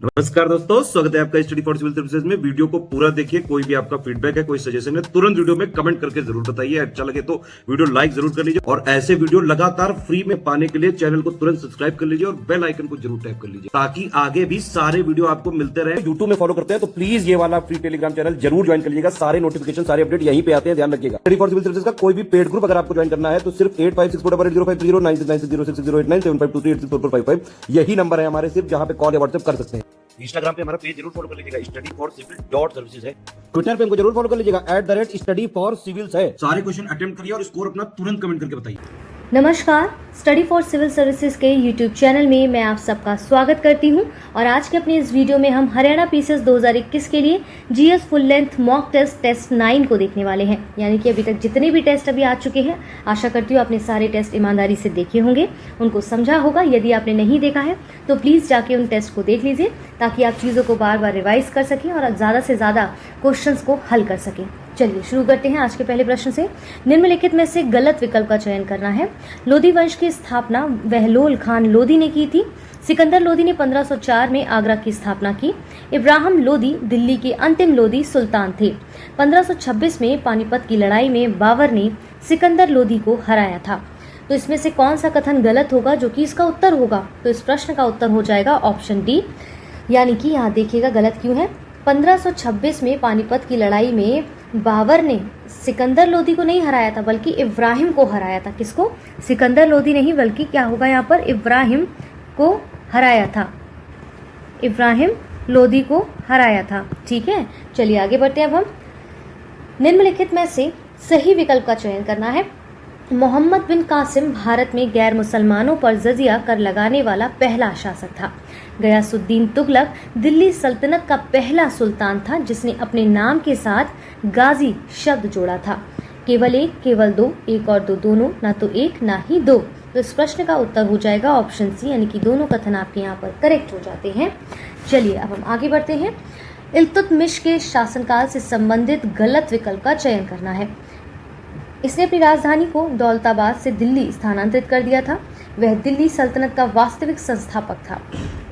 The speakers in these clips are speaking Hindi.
नमस्कार दोस्तों, स्वागत है आपका स्टडी फॉर सिविल सर्विसेज में। वीडियो को पूरा देखिए। कोई भी आपका फीडबैक है, कोई सजेशन है, तुरंत वीडियो में कमेंट करके जरूर बताइए। अच्छा लगे तो वीडियो लाइक जरूर कर लीजिए और ऐसे वीडियो लगातार फ्री में पाने के लिए चैनल को तुरंत सब्सक्राइब कर लीजिए और बेल आइकन को जरूर टैप कर लीजिए ताकि आगे भी सारे वीडियो आपको मिलते रहे। यूट्यूब में फॉलो करते हैं तो प्लीज ये वाला फ्री टेलीग्राम चैनल जरूर ज्वाइन कर लीजिएगा। सारे नोटिफिकेशन, सारे अपडेट यहीं पे आते हैं, ध्यान रखिएगा। स्टडी फॉर सिविल सर्विसेज का कोई भी पेड ग्रुप अगर आपको ज्वाइन करना है तो सिर्फ 856480560660897523864455 यही नंबर है हमारे, सिर्फ जहां पे कॉल या व्हाट्सएप कर सकते हैं। इंस्टाग्राम पे हमारा पेज जरूर फॉलो कर लीजिएगा, studyforcivil.services है। ट्विटर पे हमको जरूर फॉलो कर लीजिएगा, @studyforcivils है। सारे क्वेश्चन अटेम्प्ट करिए और स्कोर अपना तुरंत कमेंट करके बताइए। नमस्कार, स्टडी फॉर सिविल सर्विसेज के यूट्यूब चैनल में मैं आप सबका स्वागत करती हूं और आज के अपने इस वीडियो में हम हरियाणा पीसीएस 2021 के लिए GS full length mock test 9 को देखने वाले हैं। यानी कि अभी तक जितने भी टेस्ट अभी आ चुके हैं, आशा करती हूँ आपने सारे टेस्ट ईमानदारी से देखे होंगे, उनको समझा होगा। यदि आपने नहीं देखा है तो प्लीज़ जाके उन टेस्ट को देख लीजिए ताकि आप चीज़ों को बार बार रिवाइज कर सकें और ज़्यादा से ज़्यादा क्वेश्चन को हल कर सकें। चलिए शुरू करते हैं आज के पहले प्रश्न से। निम्नलिखित में से गलत विकल्प का चयन करना है। लोधी वंश की स्थापना बहलोल खान लोधी ने की थी। सिकंदर लोधी ने 1504 में आगरा की स्थापना की। इब्राहिम लोधी दिल्ली के अंतिम लोधी सुल्तान थे। 1526 में पानीपत की लड़ाई में बाबर ने सिकंदर लोधी को हराया था। तो इसमें से कौन सा कथन गलत होगा जो कि इसका उत्तर होगा? तो इस प्रश्न का उत्तर हो जाएगा ऑप्शन डी। यानी कि यहाँ देखिएगा गलत क्यों है। 1526 में पानीपत की लड़ाई में बाबर ने सिकंदर लोधी को नहीं हराया था बल्कि इब्राहिम को हराया था। किसको? सिकंदर लोधी नहीं बल्कि क्या होगा यहाँ पर, इब्राहिम को हराया था। इब्राहिम लोधी को हराया था। ठीक है, चलिए आगे बढ़ते हैं। अब हम निम्नलिखित में से सही विकल्प का चयन करना है। मोहम्मद बिन कासिम भारत में गैर मुसलमानों पर जजिया कर लगाने वाला पहला शासक था। गयासुद्दीन तुगलक दिल्ली सल्तनत का पहला सुल्तान था जिसने अपने नाम के साथ गाजी शब्द जोड़ा था। केवल एक, केवल दो, एक और दो दोनों, ना तो एक ना ही दो। तो इस प्रश्न का उत्तर हो जाएगा ऑप्शन सी, यानी कि दोनों कथन आपके यहाँ पर करेक्ट हो जाते हैं। चलिए अब हम आगे बढ़ते हैं। इल्तुतमिश के शासनकाल से संबंधित गलत विकल्प का चयन करना है। इसने अपनी राजधानी को दौलताबाद से दिल्ली स्थानांतरित कर दिया था। वह दिल्ली सल्तनत का वास्तविक संस्थापक था।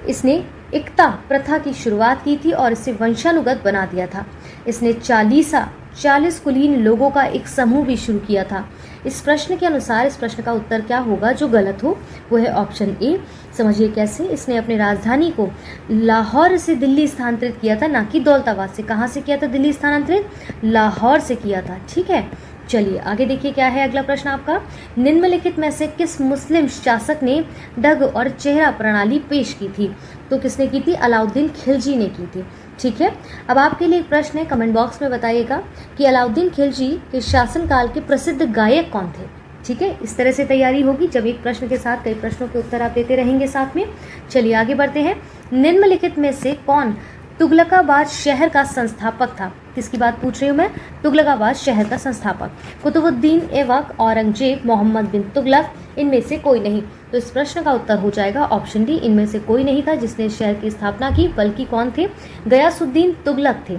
इसने इक्ता प्रथा की शुरुआत की थी और इसे वंशानुगत बना दिया था। इसने 40 कुलीन लोगों का एक समूह भी शुरू किया था। इस प्रश्न के अनुसार इस प्रश्न का उत्तर क्या होगा जो गलत हो? वो है ऑप्शन ए। समझिए कैसे। इसने अपनी राजधानी को लाहौर से दिल्ली स्थानांतरित किया था, ना कि दौलताबाद से। कहाँ से किया था दिल्ली स्थानांतरित? लाहौर से किया था। ठीक है, चलिए आगे देखिए क्या है अगला प्रश्न आपका। निम्नलिखित में से किस मुस्लिम शासक ने डग और चेहरा प्रणाली पेश की थी? तो किसने की थी? अलाउद्दीन खिलजी ने की थी। ठीक है, अब आपके लिए एक प्रश्न है, कमेंट बॉक्स में बताइएगा कि अलाउद्दीन खिलजी के शासनकाल के प्रसिद्ध गायक कौन थे। ठीक है, इस तरह से तैयारी होगी जब एक प्रश्न के साथ कई प्रश्नों के उत्तर आप देते रहेंगे साथ में। चलिए आगे बढ़ते हैं। निम्नलिखित में से कौन तुगलकाबाद शहर का संस्थापक था? किसकी बात पूछ रही हूँ मैं? तुगलकाबाद शहर का संस्थापक। कुतुबुद्दीन ऐबक, औरंगजेब, मोहम्मद बिन तुगलक, इनमें से कोई नहीं। तो इस प्रश्न का उत्तर हो जाएगा ऑप्शन डी। इनमें से कोई नहीं था जिसने शहर की स्थापना की, बल्कि कौन थे? गयासुद्दीन तुगलक थे।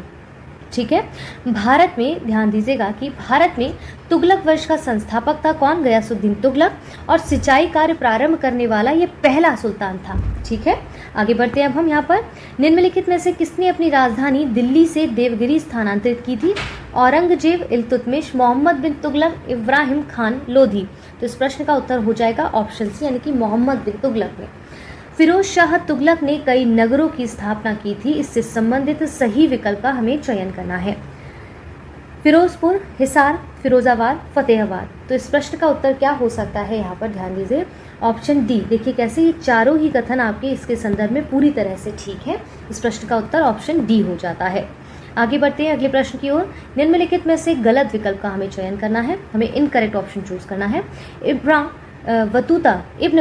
ठीक है, भारत में ध्यान दीजिएगा कि भारत में तुगलक वंश का संस्थापक था कौन? गयासुद्दीन तुगलक। और सिंचाई कार्य प्रारंभ करने वाला ये पहला सुल्तान था। ठीक है, आगे बढ़ते हैं अब हम यहाँ पर। निम्नलिखित में से किसने अपनी राजधानी दिल्ली से देवगिरी स्थानांतरित की थी? औरंगजेब, इल्तुतमिश, मोहम्मद बिन तुगलक, इब्राहिम खान लोधी। तो इस प्रश्न का उत्तर हो जाएगा ऑप्शन सी, यानी कि मोहम्मद बिन तुगलक ने। फिरोज शाह तुगलक ने कई नगरों की स्थापना की थी। इससे संबंधित सही विकल्प का हमें चयन करना है। फिरोजपुर, हिसार, फिरोजाबाद, फतेहाबाद। तो इस प्रश्न का उत्तर क्या हो सकता है? यहाँ पर ध्यान दीजिए, ऑप्शन डी। देखिए कैसे ये चारों ही कथन आपके इसके संदर्भ में पूरी तरह से ठीक है। इस प्रश्न का उत्तर ऑप्शन डी हो जाता है। आगे बढ़ते हैं अगले प्रश्न की ओर। निम्नलिखित में से गलत विकल्प का हमें चयन करना है। हमें इनकरेक्ट ऑप्शन चूज करना है। इब्न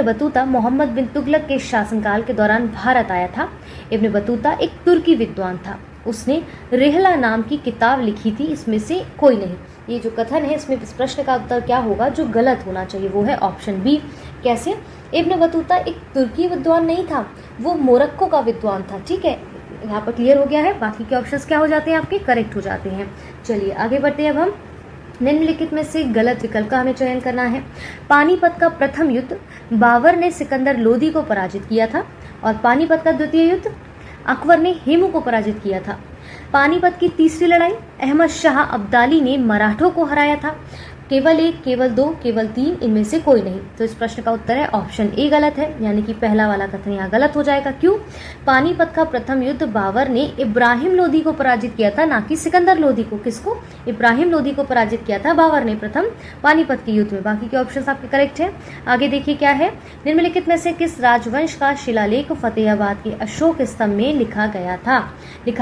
बतूता मोहम्मद बिन तुगलक के शासनकाल के दौरान भारत आया था। इब्न बतूता एक तुर्की विद्वान था। उसने रिहला नाम की किताब लिखी थी। इसमें से कोई नहीं। ये जो कथन है इसमें इस प्रश्न का उत्तर क्या होगा जो गलत होना चाहिए? वो है ऑप्शन बी। कैसे? इब्न बतूता एक तुर्की विद्वान नहीं था, वो मोरक्को का विद्वान था। ठीक है, यहाँ पर क्लियर हो गया है। बाकी के ऑप्शंस क्या हो जाते हैं आपके? करेक्ट हो जाते हैं। चलिए आगे बढ़ते हैं अब हम। निम्नलिखित में से गलत विकल्प का हमें चयन करना है। पानीपत का प्रथम युद्ध बाबर ने सिकंदर लोदी को पराजित किया था और पानीपत का द्वितीय युद्ध अकबर ने हेमू को पराजित किया था? पानीपत की तीसरी लड़ाई, अहमद शाह अब्दाली ने मराठों को हराया था? केवल एक, केवल दो, केवल तीन, इनमें से कोई नहीं। तो इस प्रश्न का उत्तर है ऑप्शन ए गलत है, यानी कि पहला वाला कथन यहाँ गलत हो जाएगा। क्यों? पानीपत का प्रथम युद्ध बाबर ने इब्राहिम लोदी को पराजित किया था, ना कि सिकंदर लोदी को। किसको? इब्राहिम लोदी को पराजित किया था बाबर ने प्रथम पानीपत के युद्ध में। बाकी के ऑप्शन आपके करेक्ट है। आगे देखिए क्या है, निम्नलिखित में से किस राजवंश का शिलालेख फतेहाबाद के अशोक स्तंभ में लिखा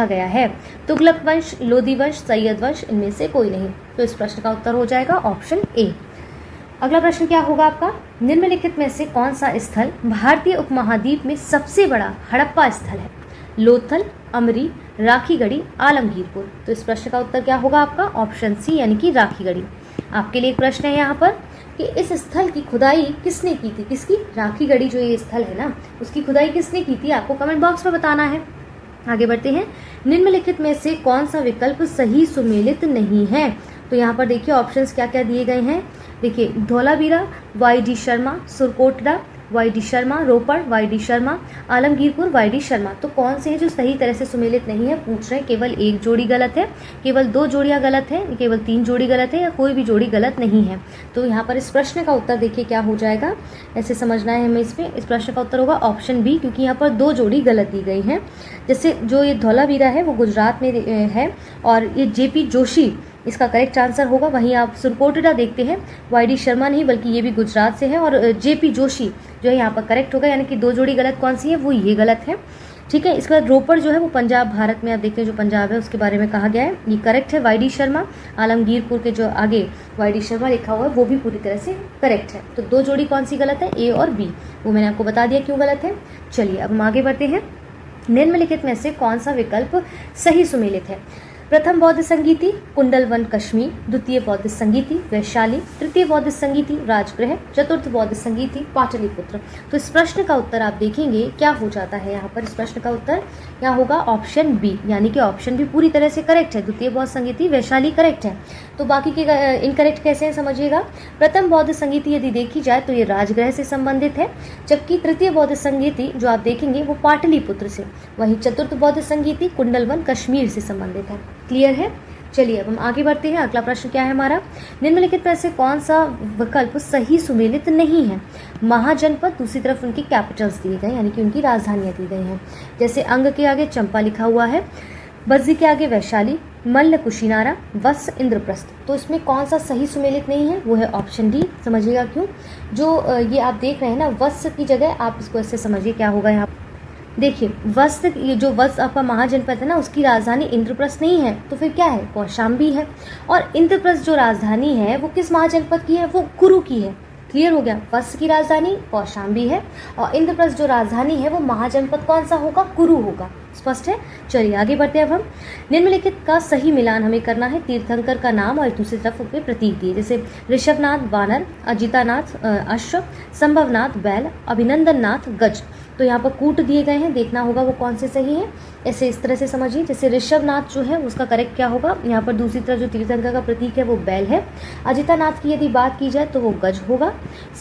गया है? तुगलक वंश, लोदी वंश, सैयद वंश, इनमें से कोई नहीं। तो इस प्रश्न का उत्तर हो जाएगा ऑप्शन ए। अगला प्रश्न क्या होगा आपका, निम्नलिखित में से कौन सा स्थल भारतीय उपमहाद्वीप में सबसे बड़ा हड़प्पा स्थल है? लोथल, अमरी, राखीगढ़ी, आलमगीरपुर। तो इस प्रश्न का उत्तर क्या होगा आपका? ऑप्शन सी, यानी कि राखीगढ़ी। आपके लिए एक प्रश्न है यहाँ पर कि इस स्थल की खुदाई किसने की थी? किसकी? राखीगढ़ी जो ये स्थल है ना, उसकी खुदाई किसने की थी? आपको कमेंट बॉक्स में बताना है। आगे बढ़ते हैं, निम्नलिखित में से कौन सा विकल्प सही सुमेलित नहीं है? तो यहाँ पर देखिए ऑप्शंस क्या क्या दिए गए हैं। देखिए, धौलावीरा, वाई.डी. शर्मा, सुरकोटड़ा, वाई.डी. शर्मा, रोपड़, वाई.डी. शर्मा, आलमगीरपुर, वाई.डी. शर्मा। तो कौन से है जो सही तरह से सुमेलित नहीं है? पूछ रहे हैं। केवल एक जोड़ी गलत है, केवल दो जोड़ियां गलत है, केवल तीन जोड़ी गलत है, या कोई भी जोड़ी गलत नहीं है। तो यहाँ पर इस प्रश्न का उत्तर देखिए क्या हो जाएगा, ऐसे समझना है हमें इसमें। इस प्रश्न का उत्तर होगा ऑप्शन बी, क्योंकि यहाँ पर दो जोड़ी गलत दी गई हैं। जैसे जो ये धौलावीरा है वो गुजरात में है, और ये जे.पी. जोशी इसका करेक्ट आंसर होगा। वहीं आप सुरकोटड़ा देखते हैं, वाई.डी. शर्मा नहीं बल्कि ये भी गुजरात से है, और जे.पी. जोशी जो है यहाँ पर करेक्ट होगा, यानी कि दो जोड़ी गलत कौन सी है? वो ये गलत है। ठीक है, इसके बाद रोपड़ जो है वो पंजाब, भारत में आप देखते हैं जो पंजाब है उसके बारे में कहा गया है, ये करेक्ट है। वाई.डी. शर्मा, आलमगीरपुर के जो आगे वाई.डी. शर्मा लिखा हुआ है वो भी पूरी तरह से करेक्ट है। तो दो जोड़ी कौन सी गलत है? ए और बी। वो मैंने आपको बता दिया क्यों गलत है। चलिए अब हम आगे बढ़ते हैं, निम्नलिखित में से कौन सा विकल्प सही सुमेलित है? प्रथम बौद्ध संगीति कुंडलवन कश्मीर, द्वितीय बौद्ध संगीति वैशाली, तृतीय बौद्ध संगीति राजगृह, चतुर्थ बौद्ध संगीति पाटलिपुत्र। तो इस प्रश्न का उत्तर आप देखेंगे क्या हो जाता है यहाँ पर। इस प्रश्न का उत्तर क्या होगा? ऑप्शन बी, यानी कि ऑप्शन बी पूरी तरह से करेक्ट है। द्वितीय बौद्ध संगीति वैशाली करेक्ट है। तो बाकी के इनकरेक्ट कैसे हैं समझिएगा। प्रथम बौद्ध संगीति यदि देखी जाए तो ये राजगृह से संबंधित है, जबकि तृतीय बौद्ध संगीति जो आप देखेंगे वो पाटलिपुत्र से, वहीं चतुर्थ बौद्ध संगीति कुंडलवन कश्मीर से संबंधित है। क्लियर है? चलिए अब हम आगे बढ़ते हैं। अगला प्रश्न क्या है हमारा, निम्नलिखित में से कौन सा विकल्प सही सुमेलित नहीं है? महाजनपद, दूसरी तरफ उनकी कैपिटल्स दिए गए, यानी कि उनकी राजधानियां दी गई हैं। जैसे अंग के आगे चंपा लिखा हुआ है, बज्जी के आगे वैशाली, मल्ल कुशीनारा, वत्स इंद्रप्रस्थ। तो इसमें कौन सा सही सुमेलित नहीं है? वो है ऑप्शन डी। समझिएगा क्यों। जो ये आप देख रहे हैं ना, वत्स की जगह आप इसको ऐसे समझिए क्या होगा यहाँ। देखिए वत्स, ये जो वत्स आपका महाजनपद है ना, उसकी राजधानी इंद्रप्रस्थ नहीं है, तो फिर क्या है? कौशाम्बी है। और इंद्रप्रस्थ जो राजधानी है वो किस महाजनपद की है? वो कुरु की है। क्लियर हो गया। वत्स की राजधानी कौशाम्बी है, और इंद्रप्रस्थ जो राजधानी है वो महाजनपद कौन सा होगा? कुरु होगा। स्पष्ट है? चलिए आगे बढ़ते हैं। अब हम निम्नलिखित का सही मिलान हमें करना है। तीर्थंकर का नाम और दूसरी तरफ उसके प्रतीक दिए, जैसे ऋषभनाथ वानर, अजितानाथ अश्व, संभवनाथ बैल, अभिनंदननाथ गज। तो यहाँ पर कूट दिए गए हैं, देखना होगा वो कौन से सही है। ऐसे इस तरह से समझिए, जैसे ऋषभनाथ जो है उसका करेक्ट क्या होगा? यहाँ पर दूसरी तरफ जो तीर्थंकर का प्रतीक है वो बैल है। अजितानाथ की यदि बात की जाए तो वो गज होगा।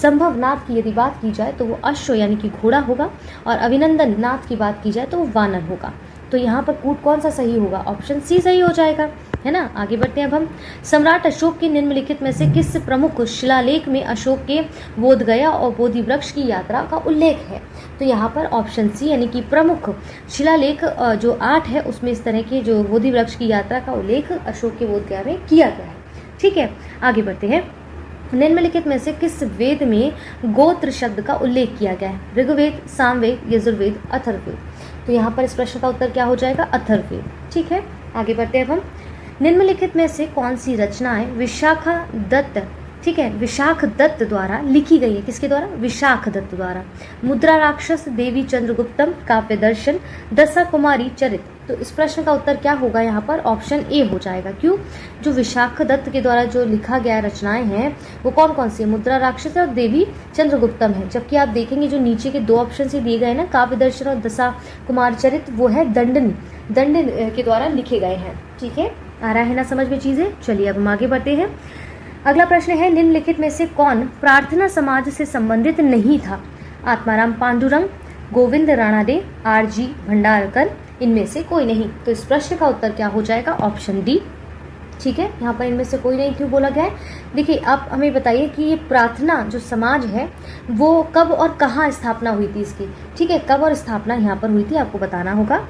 संभवनाथ की यदि बात की जाए तो वो अश्व यानी कि घोड़ा होगा, और अभिनंदन नाथ की बात की जाए तो वो वानर होगा। तो यहाँ पर कूट कौन सा सही होगा? ऑप्शन सी सही हो जाएगा, है ना। आगे बढ़ते हैं अब हम। सम्राट अशोक के निम्नलिखित में से किस प्रमुख शिलालेख में अशोक के बोध गया और बोधि वृक्ष की यात्रा का उल्लेख है? तो यहाँ पर ऑप्शन सी, यानी कि प्रमुख शिलालेख जो 8 है उसमें इस तरह के जो बोधि वृक्ष की यात्रा का उल्लेख अशोक के बोध गया में किया गया है। ठीक है, आगे बढ़ते हैं। निम्नलिखित में से किस वेद में गोत्र शब्द का उल्लेख किया गया है? ऋग्वेद, सामवेद, यजुर्वेद, अथर्ववेद। तो यहाँ पर इस प्रश्न का उत्तर क्या हो जाएगा? अथर्ववेद। ठीक है, आगे बढ़ते हैं अब हम। निम्नलिखित में से कौन सी रचनाएं विशाखा दत्त, ठीक है, विशाख दत्त द्वारा लिखी गई है? किसके द्वारा? विशाख दत्त द्वारा। मुद्रा राक्षस, देवी चंद्रगुप्तम, काव्य दर्शन, दशा कुमारी चरित। तो इस प्रश्न का उत्तर क्या होगा यहाँ पर? ऑप्शन ए हो जाएगा। क्यों? जो विशाख दत्त के द्वारा जो लिखा गया रचनाएं हैं वो कौन कौन सी है? मुद्रा राक्षस और देवी चंद्रगुप्तम है। जबकि आप देखेंगे जो नीचे के दो ऑप्शन से दिए गए ना, काव्य दर्शन और दशा कुमार चरित, वो है दंडन के द्वारा लिखे गए हैं। ठीक है, आ रहा है ना समझ में चीजें। चलिए अब हम आगे बढ़ते हैं। अगला प्रश्न है, निम्नलिखित में से कौन प्रार्थना समाज से संबंधित नहीं था? आत्माराम पांडुरंग, गोविंद राणाडे, आर.जी. भंडारकर, इनमें से कोई नहीं। तो इस प्रश्न का उत्तर क्या हो जाएगा? Option D. ठीक है, यहाँ पर इनमें से कोई नहीं क्यों बोला गया है? देखिए, आप हमें बताइए कि ये प्रार्थना जो समाज है वो कब और कहाँ स्थापना हुई थी इसकी। ठीक है, कब और स्थापना यहाँ पर हुई थी आपको बताना होगा।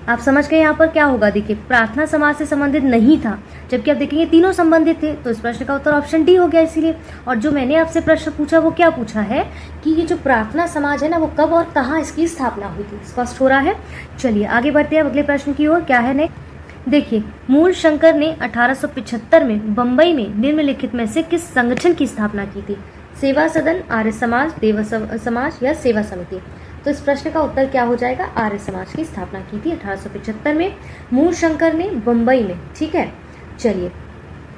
आप समझ गए यहाँ पर क्या होगा? देखिए, प्रार्थना समाज से संबंधित नहीं था, जबकि आप देखेंगे तीनों संबंधित थे। तो इस प्रश्न का उत्तर ऑप्शन डी हो गया इसीलिए। और जो मैंने आपसे प्रश्न पूछा वो क्या पूछा है कि ये जो प्रार्थना समाज है ना वो कब और कहाँ इसकी स्थापना हुई थी। स्पष्ट हो रहा है? चलिए आगे बढ़ते हैं अगले प्रश्न की ओर। क्या है नेक्स्ट? देखिए, मूल शंकर ने 1875 में बंबई में निम्नलिखित में से किस संगठन की स्थापना की थी? सेवा सदन, आर्य समाज, देव समाज या सेवा समिति? तो इस प्रश्न का उत्तर क्या हो जाएगा? आर्य समाज की स्थापना की थी 1875 में मूल शंकर ने बंबई में। ठीक है, चलिए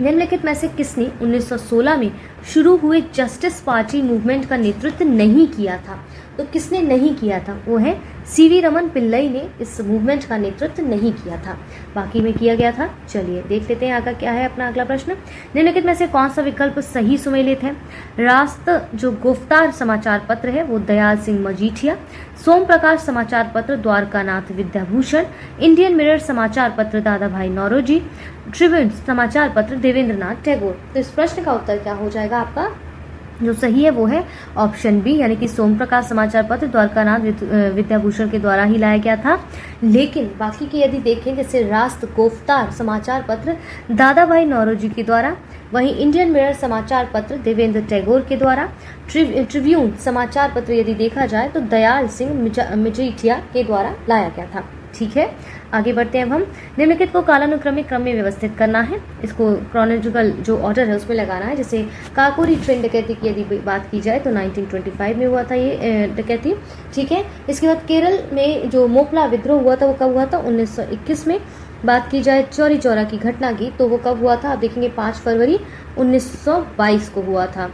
निम्नलिखित में से किसने 1916 में शुरू हुए जस्टिस पार्टी मूवमेंट का नेतृत्व नहीं किया था? तो किसने नहीं किया था? वो है सीवी रमन पिल्लई ने इस मूवमेंट का नेतृत्व नहीं किया था, बाकी में किया गया था। चलिए देख लेते हैं आगे क्या है अपना अगला प्रश्न। निम्नलिखित में से कौन सा विकल्प सही सुमेलित है? राष्ट्र जो गुफ्तार समाचार पत्र है वो दयाल सिंह मजीठिया, सोम प्रकाश समाचार पत्र द्वारकानाथ विद्याभूषण, इंडियन मिरर समाचार पत्र दादा भाई नौरोजी, ट्रिब्यून समाचार पत्र देवेंद्रनाथ टैगोर? तो इस प्रश्न का उत्तर क्या हो जाएगा आपका? जो सही है वो है ऑप्शन बी, यानी कि सोम प्रकाश समाचार पत्र द्वारकानाथ विद्याभूषण के द्वारा ही लाया गया था। लेकिन बाकी के यदि देखें, जैसे राष्ट्र गुफ्तार समाचार पत्र दादा भाई नौरोजी के द्वारा, वहीं इंडियन मिरर समाचार पत्र देवेंद्र टैगोर के द्वारा, ट्रिब्यून समाचार पत्र यदि देखा जाए तो दयाल सिंह मजीठिया के द्वारा लाया गया था। ठीक है, आगे बढ़ते हैं अब हम। निम्नलिखित को कालानुक्रमिक क्रम में व्यवस्थित करना है, इसको क्रोनोलॉजिकल जो ऑर्डर है उसमें लगाना है। जैसे काकोरी ट्रेन डकैती की यदि बात की जाए तो 1925 में हुआ था ये डकैती। ठीक है, इसके बाद केरल में जो मोपला विद्रोह हुआ था वो कब हुआ था? 1921 में। बात की जाए चौरी चौरा की घटना की तो वो कब हुआ था? आप देखेंगे 5 फरवरी 1922 को हुआ था।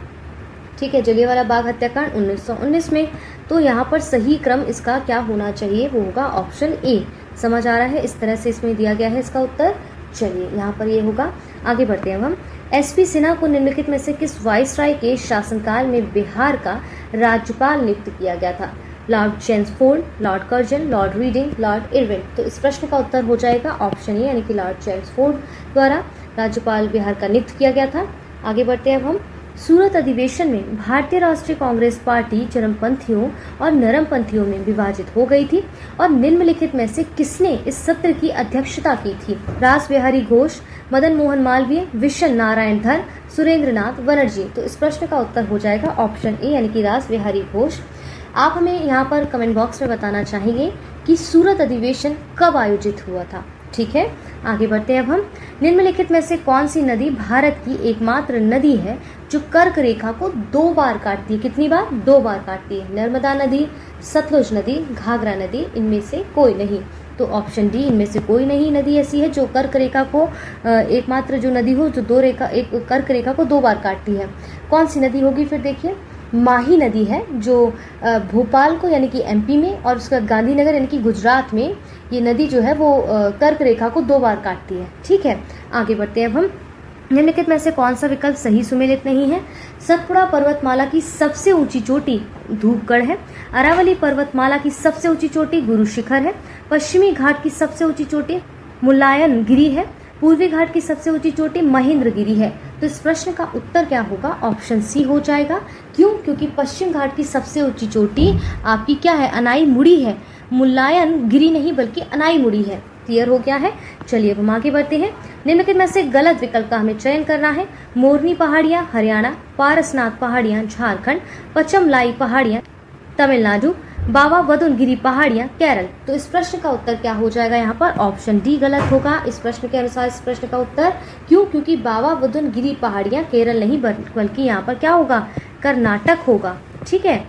ठीक है, जलियांवाला बाग हत्याकांड 1919 में। तो यहाँ पर सही क्रम इसका क्या होना चाहिए? वो होगा ऑप्शन ए। समझ आ रहा है? इस तरह से इसमें दिया गया है इसका उत्तर। चलिए यहाँ पर ये होगा। आगे बढ़ते हैं अब हम। एसपी सिन्हा को निम्नलिखित में से किस वाइसराय के शासनकाल में बिहार का राज्यपाल नियुक्त किया गया था? Lord Chelmsford, Lord Curzon, Lord reading, Lord Irwin? तो इस प्रश्न का उत्तर हो जाएगा ऑप्शन ए, यानी कि लॉर्ड चेम्सफोर्ड द्वारा राज्यपाल बिहार का नियुक्त किया गया था। आगे बढ़ते हैं अब हम। सूरत अधिवेशन में भारतीय राष्ट्रीय कांग्रेस पार्टी चरमपंथियों और नरमपंथियों में विभाजित हो गई थी और निम्नलिखित में से किसने इस सत्र की अध्यक्षता की थी? रास बिहारी घोष, मदन मोहन मालवीय, विशन नारायण धर, सुरेंद्रनाथ बनर्जी? तो इस प्रश्न का उत्तर हो जाएगा ऑप्शन ए, यानी कि रास बिहारी घोष। आप हमें यहाँ पर कमेंट बॉक्स में बताना चाहेंगे कि सूरत अधिवेशन कब आयोजित हुआ था। ठीक है, आगे बढ़ते हैं अब हम। निम्नलिखित में से कौन सी नदी भारत की एकमात्र नदी है जो कर्क रेखा को 2 बार काटती है? कितनी बार? 2 बार काटती है। नर्मदा नदी, सतलुज नदी, घाघरा नदी? इनमें से कोई नहीं। तो ऑप्शन डी, इनमें से कोई नहीं नदी ऐसी है जो कर्क रेखा को एकमात्र जो नदी हो जो एक कर्क रेखा को 2 बार काटती है। कौन सी नदी होगी फिर? देखिए, माही नदी है जो भोपाल को यानी कि एमपी में और उसका गांधीनगर यानी कि गुजरात में ये नदी जो है वो कर्क रेखा को 2 बार काटती है। ठीक है, आगे बढ़ते हैं अब हम। निम्नलिखित में से कौन सा विकल्प सही सुमेलित नहीं है? सतपुड़ा पर्वतमाला की सबसे ऊंची चोटी धूपगढ़ है, अरावली पर्वतमाला की सबसे ऊंची चोटी गुरु शिखर है, पश्चिमी घाट की सबसे ऊंची चोटी मुलायन गिरी है, पूर्वी घाट की सबसे ऊंची चोटी महेंद्रगिरी है? तो इस प्रश्न का उत्तर क्या होगा? ऑप्शन सी हो जाएगा। क्यों? क्योंकि पश्चिम घाट की सबसे ऊंची चोटी आपकी क्या है? अनाई मुड़ी है। मुलायन गिरी नहीं बल्कि अनाई मुड़ी है। क्लियर हो गया है? चलिए अब हम आगे बढ़ते हैं। निम्नलिखित में से गलत विकल्प का हमें चयन करना है। मोरनी पहाड़ियां हरियाणा, पारसनाथ पहाड़ियां झारखंड, पचमलाई पहाड़ियां तमिलनाडु, बाबा वदुनगिरी पहाड़ियां केरल? तो इस प्रश्न का उत्तर क्या हो जाएगा? यहाँ पर ऑप्शन डी गलत होगा इस प्रश्न के अनुसार। इस प्रश्न का उत्तर क्यों? क्योंकि बाबा वदुनगिरी पहाड़ियां केरल नहीं बल्कि यहाँ पर क्या होगा? कर्नाटक होगा। ठीक है,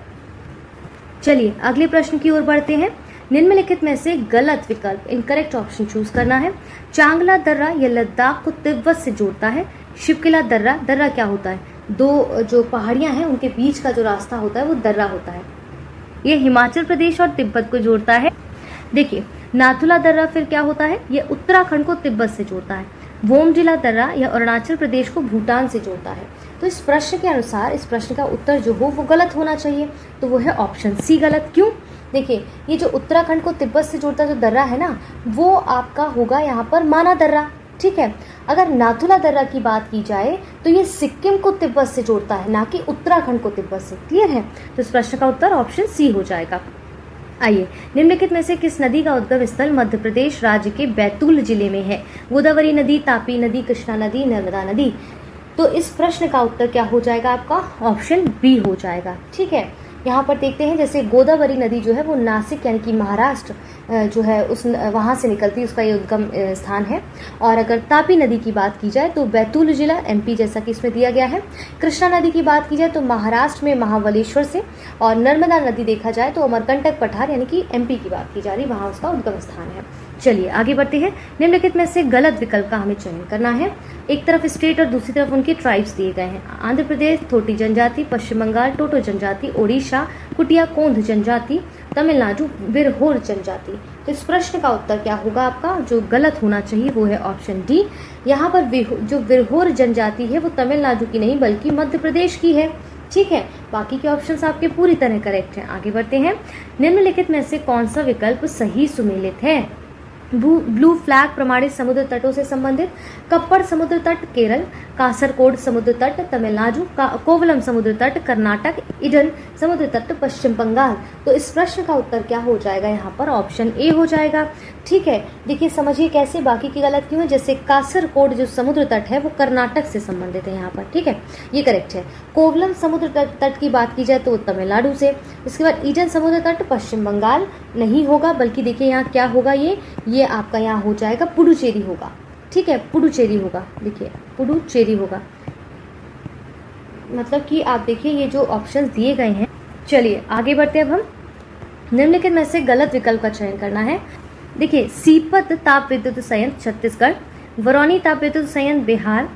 चलिए अगले प्रश्न की ओर बढ़ते हैं। निम्नलिखित में से गलत विकल्प इनकरेक्ट ऑप्शन चूज करना है। चांगला दर्रा यह लद्दाख को तिब्बत से जोड़ता है। शिवकिला दर्रा, दर्रा क्या होता है? 2 जो पहाड़ियां हैं उनके बीच का जो रास्ता होता है वो दर्रा होता है। ये हिमाचल प्रदेश और तिब्बत को जोड़ता है। देखिए, नाथुला दर्रा फिर क्या होता है? ये उत्तराखंड को तिब्बत से जोड़ता है। वोमजिला दर्रा यह अरुणाचल प्रदेश को भूटान से जोड़ता है। तो इस प्रश्न के अनुसार इस प्रश्न का उत्तर जो हो वो गलत होना चाहिए, तो वो है ऑप्शन सी गलत। क्यों? देखिए ये जो उत्तराखंड को तिब्बत से जोड़ता जो दर्रा है ना, वो आपका होगा यहाँ पर माना दर्रा। ठीक है, अगर नाथुला दर्रा की बात की जाए तो ये सिक्किम को तिब्बत से जोड़ता है, ना कि उत्तराखंड को तिब्बत से। क्लियर है? तो इस प्रश्न का उत्तर ऑप्शन सी हो जाएगा। आइए, निम्नलिखित में से किस नदी का उद्गम स्थल मध्य प्रदेश राज्य के बैतूल जिले में है? गोदावरी नदी, तापी नदी, कृष्णा नदी, नर्मदा नदी। तो इस प्रश्न का उत्तर क्या हो जाएगा आपका? ऑप्शन बी हो जाएगा। ठीक है, यहाँ पर देखते हैं जैसे गोदावरी नदी जो है वो नासिक यानी कि महाराष्ट्र जो है उस वहाँ से निकलती है, उसका ये उद्गम स्थान है। और अगर तापी नदी की बात की जाए तो बैतूल जिला एमपी जैसा कि इसमें दिया गया है। कृष्णा नदी की बात की जाए तो महाराष्ट्र में महाबलेश्वर से। और नर्मदा नदी देखा जाए तो अमरकंटक पठार यानी कि एमपी की बात की जा रही, वहाँ उसका उद्गम स्थान है। चलिए आगे बढ़ते हैं। निम्नलिखित में से गलत विकल्प का हमें चयन करना है। एक तरफ स्टेट और दूसरी तरफ उनके ट्राइब्स दिए गए हैं। आंध्र प्रदेश थोटी जनजाति, पश्चिम बंगाल टोटो जनजाति, ओडिशा कुटिया कोंध जनजाति, तमिलनाडु बिरहोर जनजाति। तो इस प्रश्न का उत्तर क्या होगा आपका? जो गलत होना चाहिए वो है ऑप्शन डी। यहाँ पर जो बिरहोर जनजाति है वो तमिलनाडु की नहीं बल्कि मध्य प्रदेश की है। ठीक है, बाकी के ऑप्शंस आपके पूरी तरह करेक्ट हैं। आगे बढ़ते हैं। निम्नलिखित में से कौन सा विकल्प सही सुमेलित है? ब्लू फ्लैग प्रमाणित समुद्र तटों से संबंधित, कप्पड़ समुद्र तट केरल, कासरकोड समुद्र तट तमिलनाडु, कोवलम समुद्र तट कर्नाटक, इडन समुद्र तट पश्चिम बंगाल। तो इस प्रश्न का उत्तर क्या हो जाएगा? यहाँ पर ऑप्शन ए हो जाएगा। ठीक है, देखिए समझिए कैसे, बाकी की गलत क्यों है। जैसे कासरकोड जो समुद्र तट है वो कर्नाटक से संबंधित है यहाँ पर। ठीक है, ये करेक्ट है। कोवलम समुद्र तट की बात की जाए तो तमिलनाडु से। इसके बाद ईडन समुद्र तट पश्चिम बंगाल नहीं होगा, बल्कि देखिए यहाँ क्या होगा, ये आपका यहाँ हो जाएगा पुडुचेरी होगा। ठीक है, पुडुचेरी होगा। देखिए पुडुचेरी होगा, मतलब कि आप देखिए ये जो ऑप्शंस दिए गए हैं। चलिए आगे बढ़ते हैं। अब हम निम्नलिखित में से गलत विकल्प का चयन करना है। देखिए सीपत ताप विद्युत संयंत्र छत्तीसगढ़, बरौनी ताप विद्युत संयंत्र बिहार,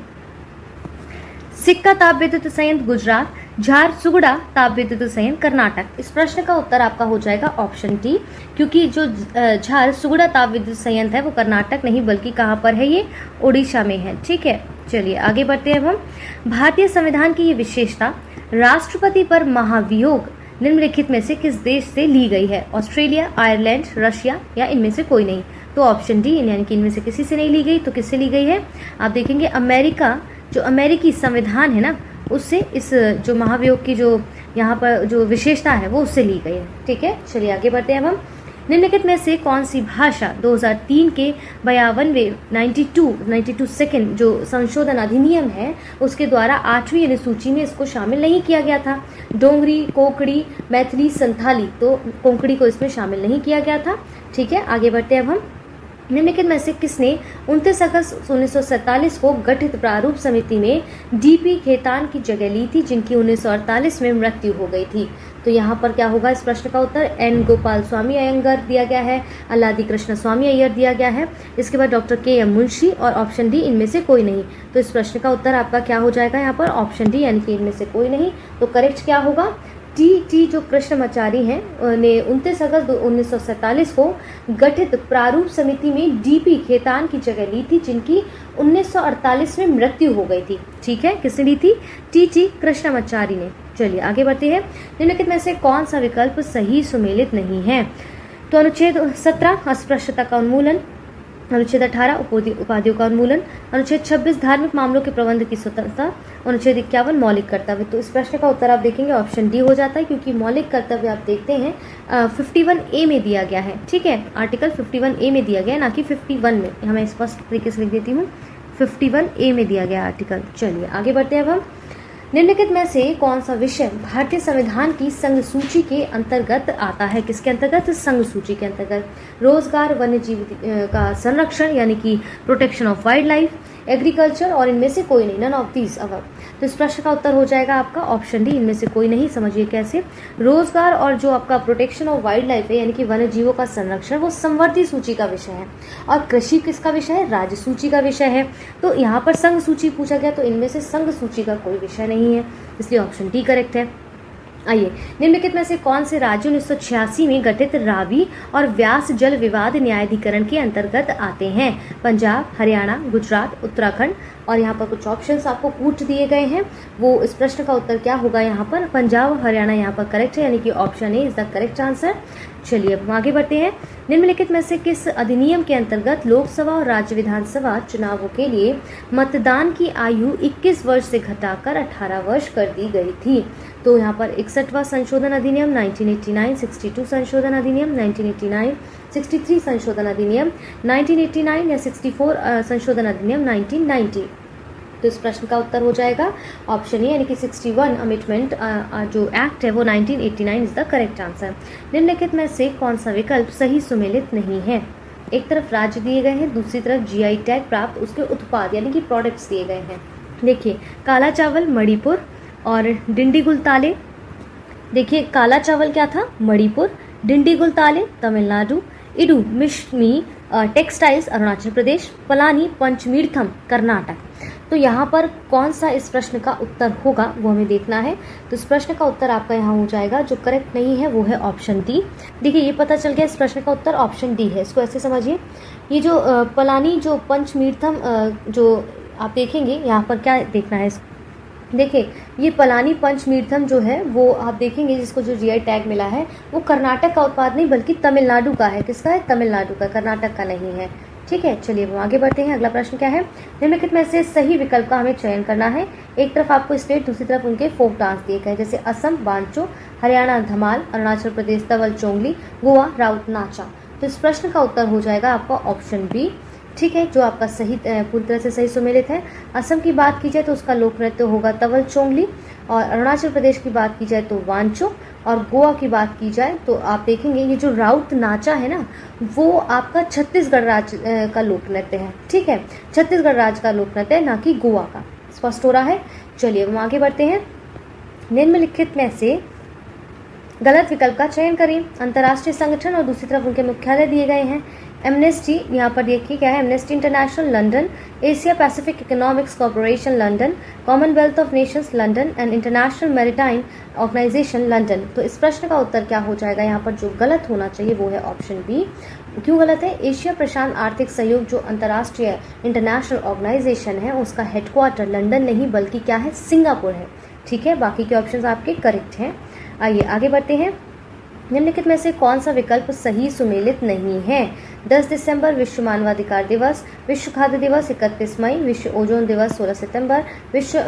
सिक्का ताप विद्युत संयंत्र गुजरात, झारसुगुड़ा ताप विद्युत संयंत्र कर्नाटक। इस प्रश्न का उत्तर आपका हो जाएगा ऑप्शन डी, क्योंकि जो झारसुगुड़ा ताप विद्युत संयंत्र है वो कर्नाटक नहीं बल्कि कहाँ पर है? ये ओडिशा में है। ठीक है, चलिए आगे बढ़ते हैं। अब हम भारतीय संविधान की ये विशेषता राष्ट्रपति पर महाभियोग निम्नलिखित में से किस देश से ली गई है? ऑस्ट्रेलिया, आयरलैंड, रशिया या इनमें से कोई नहीं। तो ऑप्शन डी यानी कि इनमें से किसी से नहीं ली गई। तो किससे ली गई है? आप देखेंगे अमेरिका, जो अमेरिकी संविधान है ना, उससे इस जो महाभियोग की जो यहाँ पर जो विशेषता है वो उससे ली गई है। ठीक है, चलिए आगे बढ़ते हैं। अब हम निम्नलिखित में से कौन सी भाषा 2003 के 52वें 92 सेकेंड जो संशोधन अधिनियम है उसके द्वारा 8वीं अनुसूची में इसको शामिल नहीं किया गया था? डोंगरी, कोंकणी, मैथिली, संथाली। तो कोंकणी को इसमें शामिल नहीं किया गया था। ठीक है, आगे बढ़ते हैं। अब हम निम्नलिखित में से किसने 29 अगस्त 1947 को गठित प्रारूप समिति में डीपी खेतान की जगह ली थी, जिनकी 1948 में मृत्यु हो गई थी? तो यहाँ पर क्या होगा इस प्रश्न का उत्तर? एन गोपाल स्वामी अयंगर दिया गया है, अल्लादी कृष्ण स्वामी अय्यर दिया गया है, इसके बाद डॉक्टर के एम मुंशी और ऑप्शन डी इनमें से कोई नहीं। तो इस प्रश्न का उत्तर आपका क्या हो जाएगा यहाँ पर? ऑप्शन डी यानी कि इनमें से कोई नहीं। तो करेक्ट क्या होगा? टी जो कृष्णमाचारी हैं ने 29 अगस्त 1947 को गठित प्रारूप समिति में डीपी खेतान की जगह ली थी, जिनकी 1948 में मृत्यु हो गई थी। ठीक है, किसने ली थी? टी कृष्णमाचारी ने। चलिए आगे बढ़ते हैं। निम्नलिखित में से कौन सा विकल्प सही सुमेलित नहीं है? तो अनुच्छेद 17 अस्पृश्यता का उन्मूलन, अनुच्छेद 18 उपाधियों का उन्मूलन, अनुच्छेद 26 धार्मिक मामलों के प्रबंध की स्वतंत्रता, अनुच्छेद 51 मौलिक कर्तव्य। तो इस प्रश्न का उत्तर आप देखेंगे ऑप्शन डी हो जाता है, क्योंकि मौलिक कर्तव्य आप देखते हैं 51A में दिया गया है। ठीक है, आर्टिकल 51A में दिया गया है, ना कि 51 में। मैं स्पष्ट तरीके से लिख देती हूँ, 51A में दिया गया आर्टिकल। चलिए आगे बढ़ते हैं। अब हम निम्नलिखित में से कौन सा विषय भारतीय संविधान की संघ सूची के अंतर्गत आता है? किसके अंतर्गत? संघ सूची के अंतर्गत। रोजगार, वन्य जीव का संरक्षण यानी कि protection of wild life, agriculture और इनमें से कोई नहीं, नन ऑफ दीज अबव। तो इस प्रश्न का उत्तर हो जाएगा आपका ऑप्शन डी, इनमें से कोई नहीं। समझिए कैसे। रोजगार और जो आपका प्रोटेक्शन ऑफ वाइल्ड लाइफ है यानी कि वन्य जीवों का संरक्षण वो संवर्ती सूची का विषय है, और कृषि किसका विषय है? राज्य सूची का विषय है। तो यहाँ पर संघ सूची पूछा गया, तो इनमें से संघ सूची का कोई विषय नहीं है, इसलिए ऑप्शन डी करेक्ट है। आइए, निम्नलिखित में से कौन से राज्य 1986 में गठित रावी और व्यास जल विवाद न्यायाधिकरण के अंतर्गत आते हैं? पंजाब, हरियाणा, गुजरात, उत्तराखंड। और यहाँ पर कुछ ऑप्शंस आपको पूछ दिए गए हैं, वो इस प्रश्न का उत्तर क्या होगा यहाँ पर? पंजाब और हरियाणा यहाँ पर करेक्ट है, यानी कि option A is the correct answer. चलिए अब हम आगे बढ़ते हैं। निम्नलिखित में से किस अधिनियम के अंतर्गत लोकसभा और राज्य विधानसभा चुनावों के लिए मतदान की आयु 21 वर्ष से घटाकर 18 वर्ष कर दी गई थी? तो यहाँ पर 61वां संशोधन अधिनियम 1989, 62 संशोधन अधिनियम 1989, 63 संशोधन अधिनियम 1989 या 64 संशोधन अधिनियम 1990। तो इस प्रश्न का उत्तर हो जाएगा ऑप्शन ए यानी कि 61 अमेंडमेंट जो एक्ट है वो 1989 इज द करेक्ट आंसर। निम्नलिखित में से कौन सा विकल्प सही सुमेलित नहीं है? एक तरफ राज्य दिए गए हैं, दूसरी तरफ जीआई टैग प्राप्त उसके उत्पाद यानी कि प्रोडक्ट्स दिए गए हैं। देखिए काला चावल मणिपुर और डिंडीगुल ताले। देखिए काला चावल क्या था? मणिपुर, डिंडीगुल ताले तमिलनाडु, इडू मिश्मी टेक्सटाइल्स अरुणाचल प्रदेश, पलानी पंचमीर्थम कर्नाटक। तो यहाँ पर कौन सा इस प्रश्न का उत्तर होगा वो हमें देखना है। तो इस प्रश्न का उत्तर आपका यहाँ हो जाएगा, जो करेक्ट नहीं है वो है ऑप्शन डी। देखिए ये पता चल गया इस प्रश्न का उत्तर ऑप्शन डी है। इसको ऐसे समझिए, ये जो पलानी जो पंचमीर्थम जो आप देखेंगे यहाँ पर क्या देखना है। देखिए ये पलानी पंचमीर्थम जो है वो आप देखेंगे जिसको जो जीआई टैग मिला है वो कर्नाटक का उत्पाद नहीं बल्कि तमिलनाडु का है। किसका है? तमिलनाडु का, कर्नाटक का नहीं है। ठीक है, चलिए हम आगे बढ़ते हैं। अगला प्रश्न क्या है? निम्नलिखित में से सही विकल्प का हमें चयन करना है। एक तरफ आपको स्टेट, दूसरी तरफ उनके फोक डांस दिए गए, जैसे असम बांचो, हरियाणा धमाल, अरुणाचल प्रदेश तवल चोंगली, गोवा राउत नाचा। तो इस प्रश्न का उत्तर हो जाएगा आपका ऑप्शन बी। ठीक है, जो आपका सही पूरी तरह से सही सुमेलित है। असम की बात की जाए तो उसका लोक नृत्य होगा तवल चोंगली, और अरुणाचल प्रदेश की बात की जाए तो वांचो, और गोवा की बात की जाए तो आप देखेंगे ये जो राउत नाचा है ना वो आपका छत्तीसगढ़ राज्य का लोक नृत्य है। ठीक है, छत्तीसगढ़ राज्य का लोक नृत्य है, ना कि गोवा का। स्पष्ट हो रहा है? चलिए हम आगे बढ़ते हैं। निम्नलिखित में से गलत विकल्प का चयन करें। अंतर्राष्ट्रीय संगठन और दूसरी तरफ उनके मुख्यालय दिए गए हैं। एमनेस्टी, यहाँ पर देखिए क्या है? Amnesty International London, Asia Pacific economics corporation London, Commonwealth of Nations London and International Maritime Organization London. तो इस प्रश्न का उत्तर क्या हो जाएगा? यहाँ पर जो गलत होना चाहिए वो है ऑप्शन बी। क्यों गलत है? एशिया प्रशांत आर्थिक सहयोग जो अंतर्राष्ट्रीय इंटरनेशनल ऑर्गेनाइजेशन है उसका हेडक्वार्टर लंदन नहीं बल्कि क्या है? सिंगापुर है। ठीक है, बाकी के ऑप्शन आपके करेक्ट हैं। आइए आगे बढ़ते हैं। निम्नलिखित में से कौन सा विकल्प सही सुमेलित नहीं है? 10 दिसंबर विश्व मानवाधिकार दिवस, विश्व खाद्य दिवस 31 मई, विश्व ओजोन दिवस 16 सितंबर, विश्व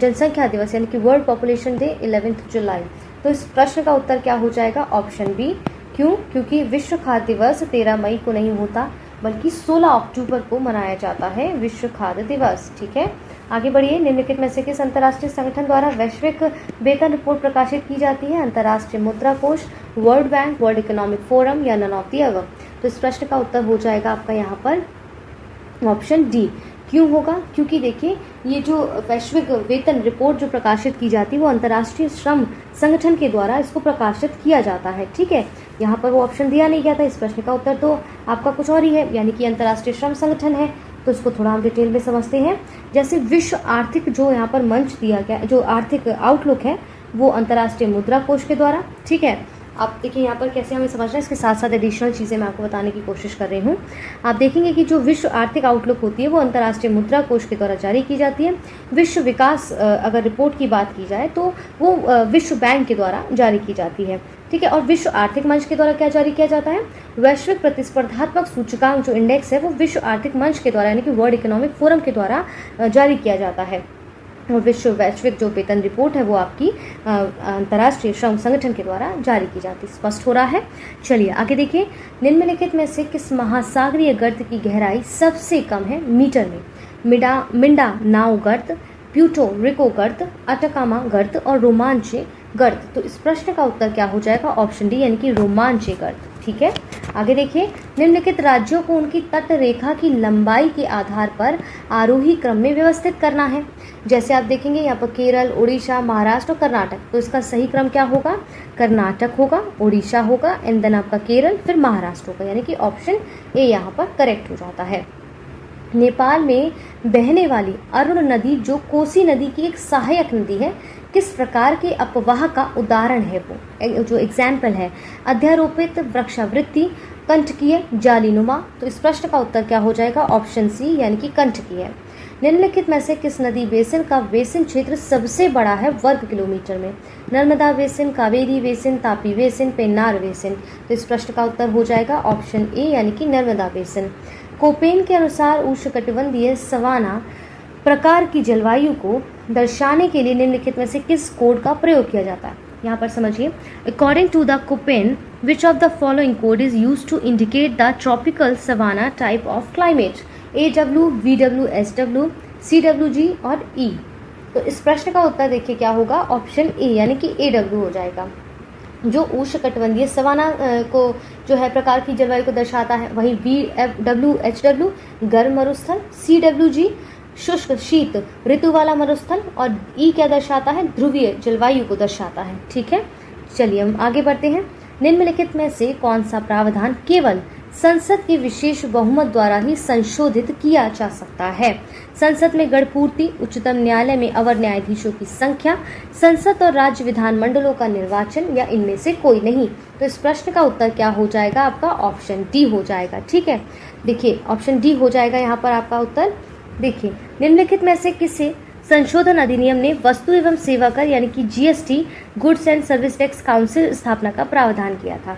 जनसंख्या दिवस यानी कि वर्ल्ड पॉपुलेशन डे 11 जुलाई। तो इस प्रश्न का उत्तर क्या हो जाएगा? Option B. क्यों? क्योंकि विश्व खाद्य दिवस 13 मई को नहीं होता बल्कि 16 अक्टूबर को मनाया जाता है विश्व खाद्य दिवस। ठीक है, आगे बढ़िए। निम्नलिखित में से किस अंतर्राष्ट्रीय संगठन द्वारा वैश्विक वेतन रिपोर्ट प्रकाशित की जाती है? अंतर्राष्ट्रीय मुद्रा कोष, world bank, world economic forum या नन ऑफ द अबव। तो इस प्रश्न का उत्तर हो जाएगा आपका यहाँ पर ऑप्शन डी। क्यों होगा? क्योंकि देखिए ये जो वैश्विक वेतन रिपोर्ट जो प्रकाशित की जाती है वो अंतर्राष्ट्रीय श्रम संगठन के द्वारा इसको प्रकाशित किया जाता है। ठीक है, यहाँ पर वो ऑप्शन दिया नहीं गया था। इस प्रश्न का उत्तर तो आपका कुछ और ही है, यानी कि अंतर्राष्ट्रीय श्रम संगठन है। तो इसको थोड़ा हम डिटेल में समझते हैं। जैसे विश्व आर्थिक जो यहाँ पर मंच दिया गया, जो आर्थिक आउटलुक है वो अंतर्राष्ट्रीय मुद्रा कोष के द्वारा। ठीक है, आप देखिए यहाँ पर कैसे हमें समझना है, इसके साथ साथ एडिशनल चीज़ें मैं आपको बताने की कोशिश कर रही हूँ। आप देखेंगे कि जो विश्व आर्थिक आउटलुक होती है वो अंतर्राष्ट्रीय मुद्रा कोष के द्वारा जारी की जाती है। विश्व विकास अगर रिपोर्ट की बात की जाए तो वो विश्व बैंक के द्वारा जारी की जाती है। ठीक है, और विश्व आर्थिक मंच के द्वारा क्या जारी किया जाता है? वैश्विक प्रतिस्पर्धात्मक सूचकांक जो इंडेक्स है वो विश्व आर्थिक मंच के द्वारा यानी कि वर्ल्ड इकोनॉमिक फोरम के द्वारा जारी किया जाता है। और वैश्विक जो वेतन रिपोर्ट है वो आपकी अंतर्राष्ट्रीय श्रम संगठन के द्वारा जारी की जाती है। स्पष्ट हो रहा है? चलिए आगे देखिए। निम्नलिखित में से किस महासागरीय गर्त की गहराई सबसे कम है मीटर में? मिंडा नाव गर्त, प्यूटो रिको गर्त, अटकामा गर्त और रोमांचे गर्त। तो इस प्रश्न का उत्तर क्या हो जाएगा? ऑप्शन डी यानी कि रोमांचे गर्त। ठीक है, आगे देखिए। निम्नलिखित राज्यों को उनकी तट रेखा की लंबाई के आधार पर आरोही क्रम में व्यवस्थित करना है। जैसे आप देखेंगे यहाँ पर केरल, उड़ीसा, महाराष्ट्र और कर्नाटक। तो इसका सही क्रम क्या होगा? कर्नाटक होगा, उड़ीसा होगा एंड देन आपका केरल, फिर महाराष्ट्र होगा, यानी कि ऑप्शन ए यहाँ पर करेक्ट हो जाता है। नेपाल में बहने वाली अरुण नदी जो कोसी नदी की एक सहायक नदी है, किस प्रकार के अपवाह का उदाहरण है? वो जो एग्जाम्पल है, अध्यारोपित, वृक्षावृत्ति, कंटकीय, जालीनुमा। तो इस प्रश्न का उत्तर क्या हो जाएगा? ऑप्शन सी यानी कि कंटकीय। निम्नलिखित में से किस नदी बेसिन का बेसिन क्षेत्र सबसे बड़ा है वर्ग किलोमीटर में? Narmada basin, Kaveri basin, Tapi basin, Pennar basin. तो इस प्रश्न का उत्तर हो जाएगा ऑप्शन ए यानी कि नर्मदा बेसिन। कोपेन के अनुसार उष्णकटिबंधीय सवाना प्रकार की जलवायु को दर्शाने के लिए निम्नलिखित में से किस कोड का प्रयोग किया जाता है? यहाँ पर समझिए, according to the Koppen which of the following code is use to indicate the tropical savanna type of climate? AW, VW, SW, CWG और E। तो इस प्रश्न का उत्तर देखिए क्या होगा, ऑप्शन ए यानी कि AW हो जाएगा। जो उष्णकटिबंधीय सवाना को जो है प्रकार की जलवायु को दर्शाता है, वही VW, HW गर्म मरुस्थल, CWG शुष्क शीत ऋतु वाला मरुस्थल और ई क्या दर्शाता है, ध्रुवीय जलवायु को दर्शाता है। ठीक है, चलिए हम आगे बढ़ते हैं। निम्नलिखित में से कौन सा प्रावधान केवल संसद के विशेष बहुमत द्वारा ही संशोधित किया जा सकता है? संसद में गणपूर्ति, उच्चतम न्यायालय में अवर न्यायाधीशों की संख्या, संसद और राज्य विधानमंडलों का निर्वाचन या इनमें से कोई नहीं। तो इस प्रश्न का उत्तर क्या हो जाएगा आपका, ऑप्शन डी हो जाएगा। ठीक है, देखिए ऑप्शन डी हो जाएगा यहाँ पर आपका उत्तर। देखिए, निम्नलिखित में से किसे संशोधन अधिनियम ने वस्तु एवं सेवा कर यानी कि GST goods and service tax council स्थापना का प्रावधान किया था?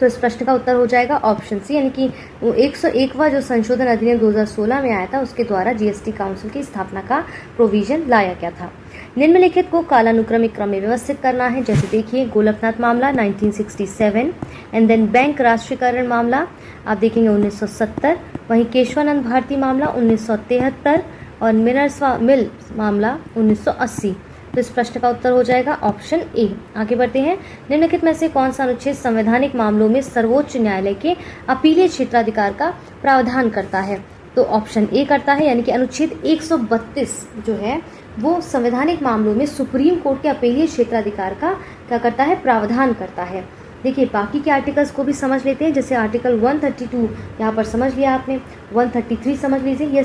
तो इस प्रश्न का उत्तर हो जाएगा ऑप्शन सी यानी कि 101वां जो संशोधन अधिनियम 2016 में आया था उसके द्वारा GST काउंसिल की स्थापना का प्रोविजन लाया गया था। निम्नलिखित को कालानुक्रमिक क्रम में व्यवस्थित करना है। जैसे देखिए, गोलकनाथ मामला 1967 एंड देन बैंक राष्ट्रीयकरण मामला आप देखेंगे 1970, वहीं केशवानंद भारती मामला 1973 और मिनर्स मिल मामला 1980। तो इस प्रश्न का उत्तर हो जाएगा ऑप्शन ए। आगे बढ़ते हैं। निम्नलिखित में से कौन सा अनुच्छेद संवैधानिक मामलों में सर्वोच्च न्यायालय के अपीलीय क्षेत्राधिकार का प्रावधान करता है? तो ऑप्शन ए करता है यानी कि अनुच्छेद 132 जो है वो संवैधानिक मामलों में सुप्रीम कोर्ट के अपीलीय क्षेत्राधिकार का क्या करता है, प्रावधान करता है। देखिए बाकी के आर्टिकल्स को भी समझ लेते हैं। जैसे आर्टिकल 132 यहाँ पर समझ लिया आपने, 133 समझ लीजिए। ये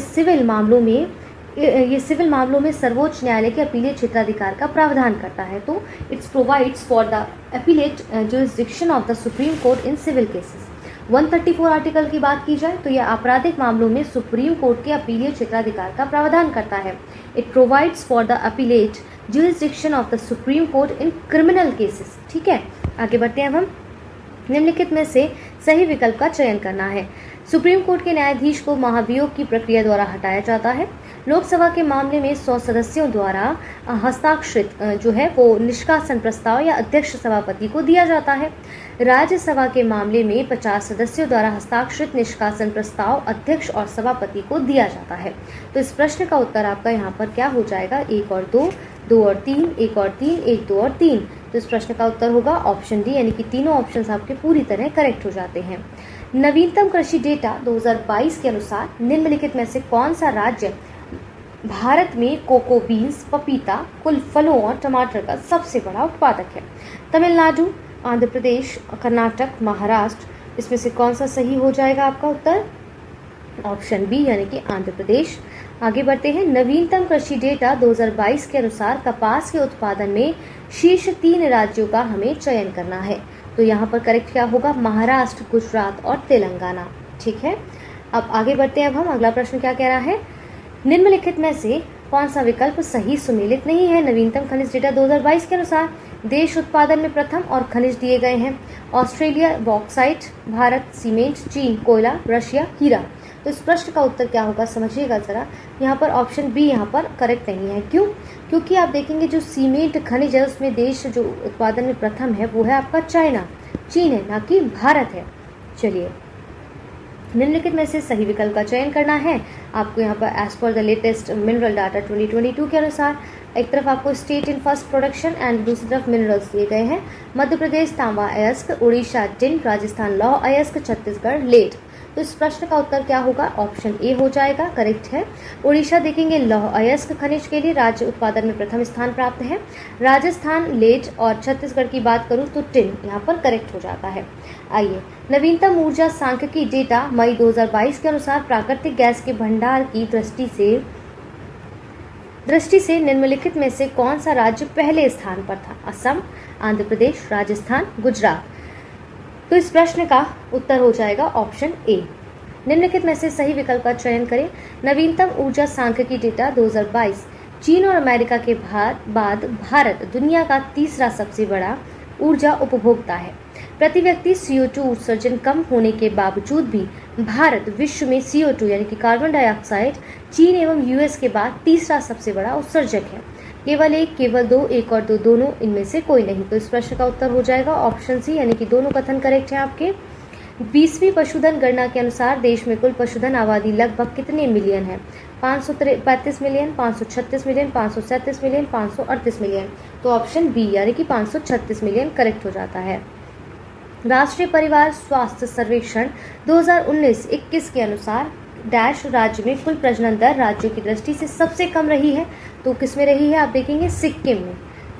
सिविल मामलों में सर्वोच्च न्यायालय के अपीलीय क्षेत्राधिकार का प्रावधान करता है। तो it's provides for the appellate jurisdiction of the supreme court in civil cases. 134 article की बात की जाए तो यह आपराधिक मामलों में सुप्रीम कोर्ट के अपीलीय क्षेत्राधिकार का प्रावधान करता है। It provides for the appellate jurisdiction of the supreme court in criminal cases. ठीक है, आगे बढ़ते हैं। अब हम निम्नलिखित में से सही विकल्प का चयन करना है। सुप्रीम कोर्ट के न्यायाधीश को महाभियोग की प्रक्रिया द्वारा हटाया जाता है। लोकसभा के मामले में 100 सदस्यों द्वारा हस्ताक्षरित जो है वो निष्कासन प्रस्ताव या अध्यक्ष सभापति को दिया जाता है। राज्यसभा के मामले में 50 सदस्यों द्वारा हस्ताक्षरित निष्कासन प्रस्ताव अध्यक्ष और सभापति को दिया जाता है। तो इस प्रश्न का उत्तर आपका यहाँ पर क्या हो जाएगा, 1 और 2, 2 और 3, 1 और 3, 1, 2 और 3। तो इस प्रश्न का उत्तर होगा ऑप्शन डी यानी कि तीनों ऑप्शंस आपके पूरी तरह करेक्ट हो जाते हैं। नवीनतम कृषि डेटा 2022 के अनुसार निम्नलिखित में से कौन सा राज्य भारत में कोको बीन्स, पपीता, कुल फलों और टमाटर का सबसे बड़ा उत्पादक है? तमिलनाडु, आंध्र प्रदेश, कर्नाटक, महाराष्ट्र। इसमें से कौन सा सही हो जाएगा आपका उत्तर, ऑप्शन बी यानी कि आंध्र प्रदेश। आगे बढ़ते हैं। नवीनतम कृषि डेटा 2022 के अनुसार कपास के उत्पादन में शीर्ष 3 राज्यों का हमें चयन करना है। तो यहाँ पर करेक्ट क्या होगा, महाराष्ट्र, गुजरात और तेलंगाना। ठीक है, अब आगे बढ़ते हैं। अब हम अगला प्रश्न क्या कह रहा है, निम्नलिखित में से कौन सा विकल्प सही सुमेलित नहीं है? नवीनतम खनिज डेटा 2022 के अनुसार देश उत्पादन में प्रथम और खनिज दिए गए हैं ऑस्ट्रेलिया बॉक्साइट, भारत सीमेंट, चीन कोयला, रशिया हीरा। तो इस प्रश्न का उत्तर क्या होगा समझिएगा जरा। यहाँ पर ऑप्शन बी यहाँ पर करेक्ट नहीं है। क्यों? क्योंकि आप देखेंगे जो सीमेंट खनिज है उसमें देश जो उत्पादन में प्रथम है वो है आपका चाइना, चीन है, ना कि भारत है। चलिए, निम्नलिखित में से सही विकल्प का चयन करना है आपको। यहाँ पर as per the latest mineral data 2022 के अनुसार एक तरफ आपको state in first production and दूसरी तरफ मिनरल्स दिए गए हैं। मध्य प्रदेश तांबा अयस्क, उड़ीसा टिन, राजस्थान लौह अयस्क, छत्तीसगढ़ लेड। तो इस प्रश्न का उत्तर क्या होगा, ऑप्शन ए हो जाएगा, करेक्ट है। उड़ीसा देखेंगे लौह अयस्क खनिज के लिए राज्य उत्पादन में प्रथम स्थान प्राप्त है। राजस्थान लेड और छत्तीसगढ़ की बात करूं तो टिन यहाँ पर करेक्ट हो जाता है। आइए, नवीनतम ऊर्जा सांख्यिकी डेटा मई 2022 के अनुसार प्राकृतिक गैस के भंडार की दृष्टि से निम्नलिखित में से कौन सा राज्य पहले स्थान पर था? असम, आंध्र प्रदेश, राजस्थान, गुजरात। तो इस प्रश्न का उत्तर हो जाएगा ऑप्शन ए। निम्नलिखित में से सही विकल्प का चयन करें। नवीनतम ऊर्जा सांख्यिकी डेटा 2022, चीन और अमेरिका के बाद भारत दुनिया का तीसरा सबसे बड़ा ऊर्जा उपभोक्ता है। प्रति व्यक्ति CO2 उत्सर्जन कम होने के बावजूद भी भारत विश्व में CO2 यानी कि कार्बन डाइऑक्साइड चीन एवं US के बाद तीसरा सबसे बड़ा उत्सर्जक है। केवल एक, केवल दो, एक और दो, दोनों, इनमें से कोई नहीं। तो इस प्रश्न का उत्तर हो जाएगा ऑप्शन सी, यानी कि दोनों कथन करेक्ट है आपके। 20वीं पशुधन गणना के अनुसार देश में कुल पशुधन आबादी लगभग कितने मिलियन है? 535 मिलियन, 536 मिलियन, 537 मिलियन, 538 मिलियन। तो ऑप्शन बी यानी कि 536 मिलियन करेक्ट हो जाता है। राष्ट्रीय परिवार स्वास्थ्य सर्वेक्षण 2019-21 के अनुसार डैश राज्य में कुल प्रजनन दर राज्यों की दृष्टि से सबसे कम रही है। तो किस में रही है? आप देखेंगे सिक्किम में।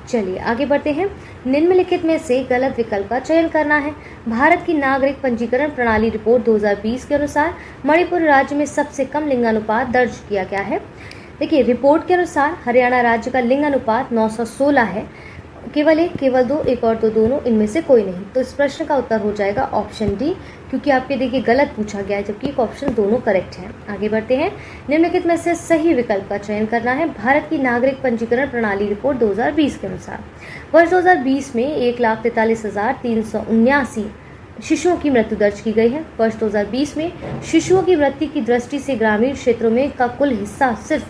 चलिए आगे बढ़ते हैं। निम्नलिखित में से गलत विकल्प का चयन करना है। भारत की नागरिक पंजीकरण प्रणाली रिपोर्ट 2020 के अनुसार मणिपुर राज्य में सबसे कम लिंगानुपात दर्ज किया गया है। देखिए रिपोर्ट के अनुसार हरियाणा राज्य का लिंगानुपात 916 है। केवल एक, केवल दो, एक और दो, दोनों, इनमें से कोई नहीं। तो इस प्रश्न का उत्तर हो जाएगा ऑप्शन डी, क्योंकि आपके देखिए गलत पूछा गया है, जबकि ऑप्शन दोनों करेक्ट है। आगे बढ़ते हैं। निम्नलिखित में से सही विकल्प का चयन करना है। भारत की नागरिक पंजीकरण प्रणाली रिपोर्ट 2020 के अनुसार वर्ष 2020 में 1,43,379 शिशुओं की मृत्यु दर्ज की गई है। वर्ष 2020 में शिशुओं की मृत्यु की दृष्टि से ग्रामीण क्षेत्रों में का कुल हिस्सा सिर्फ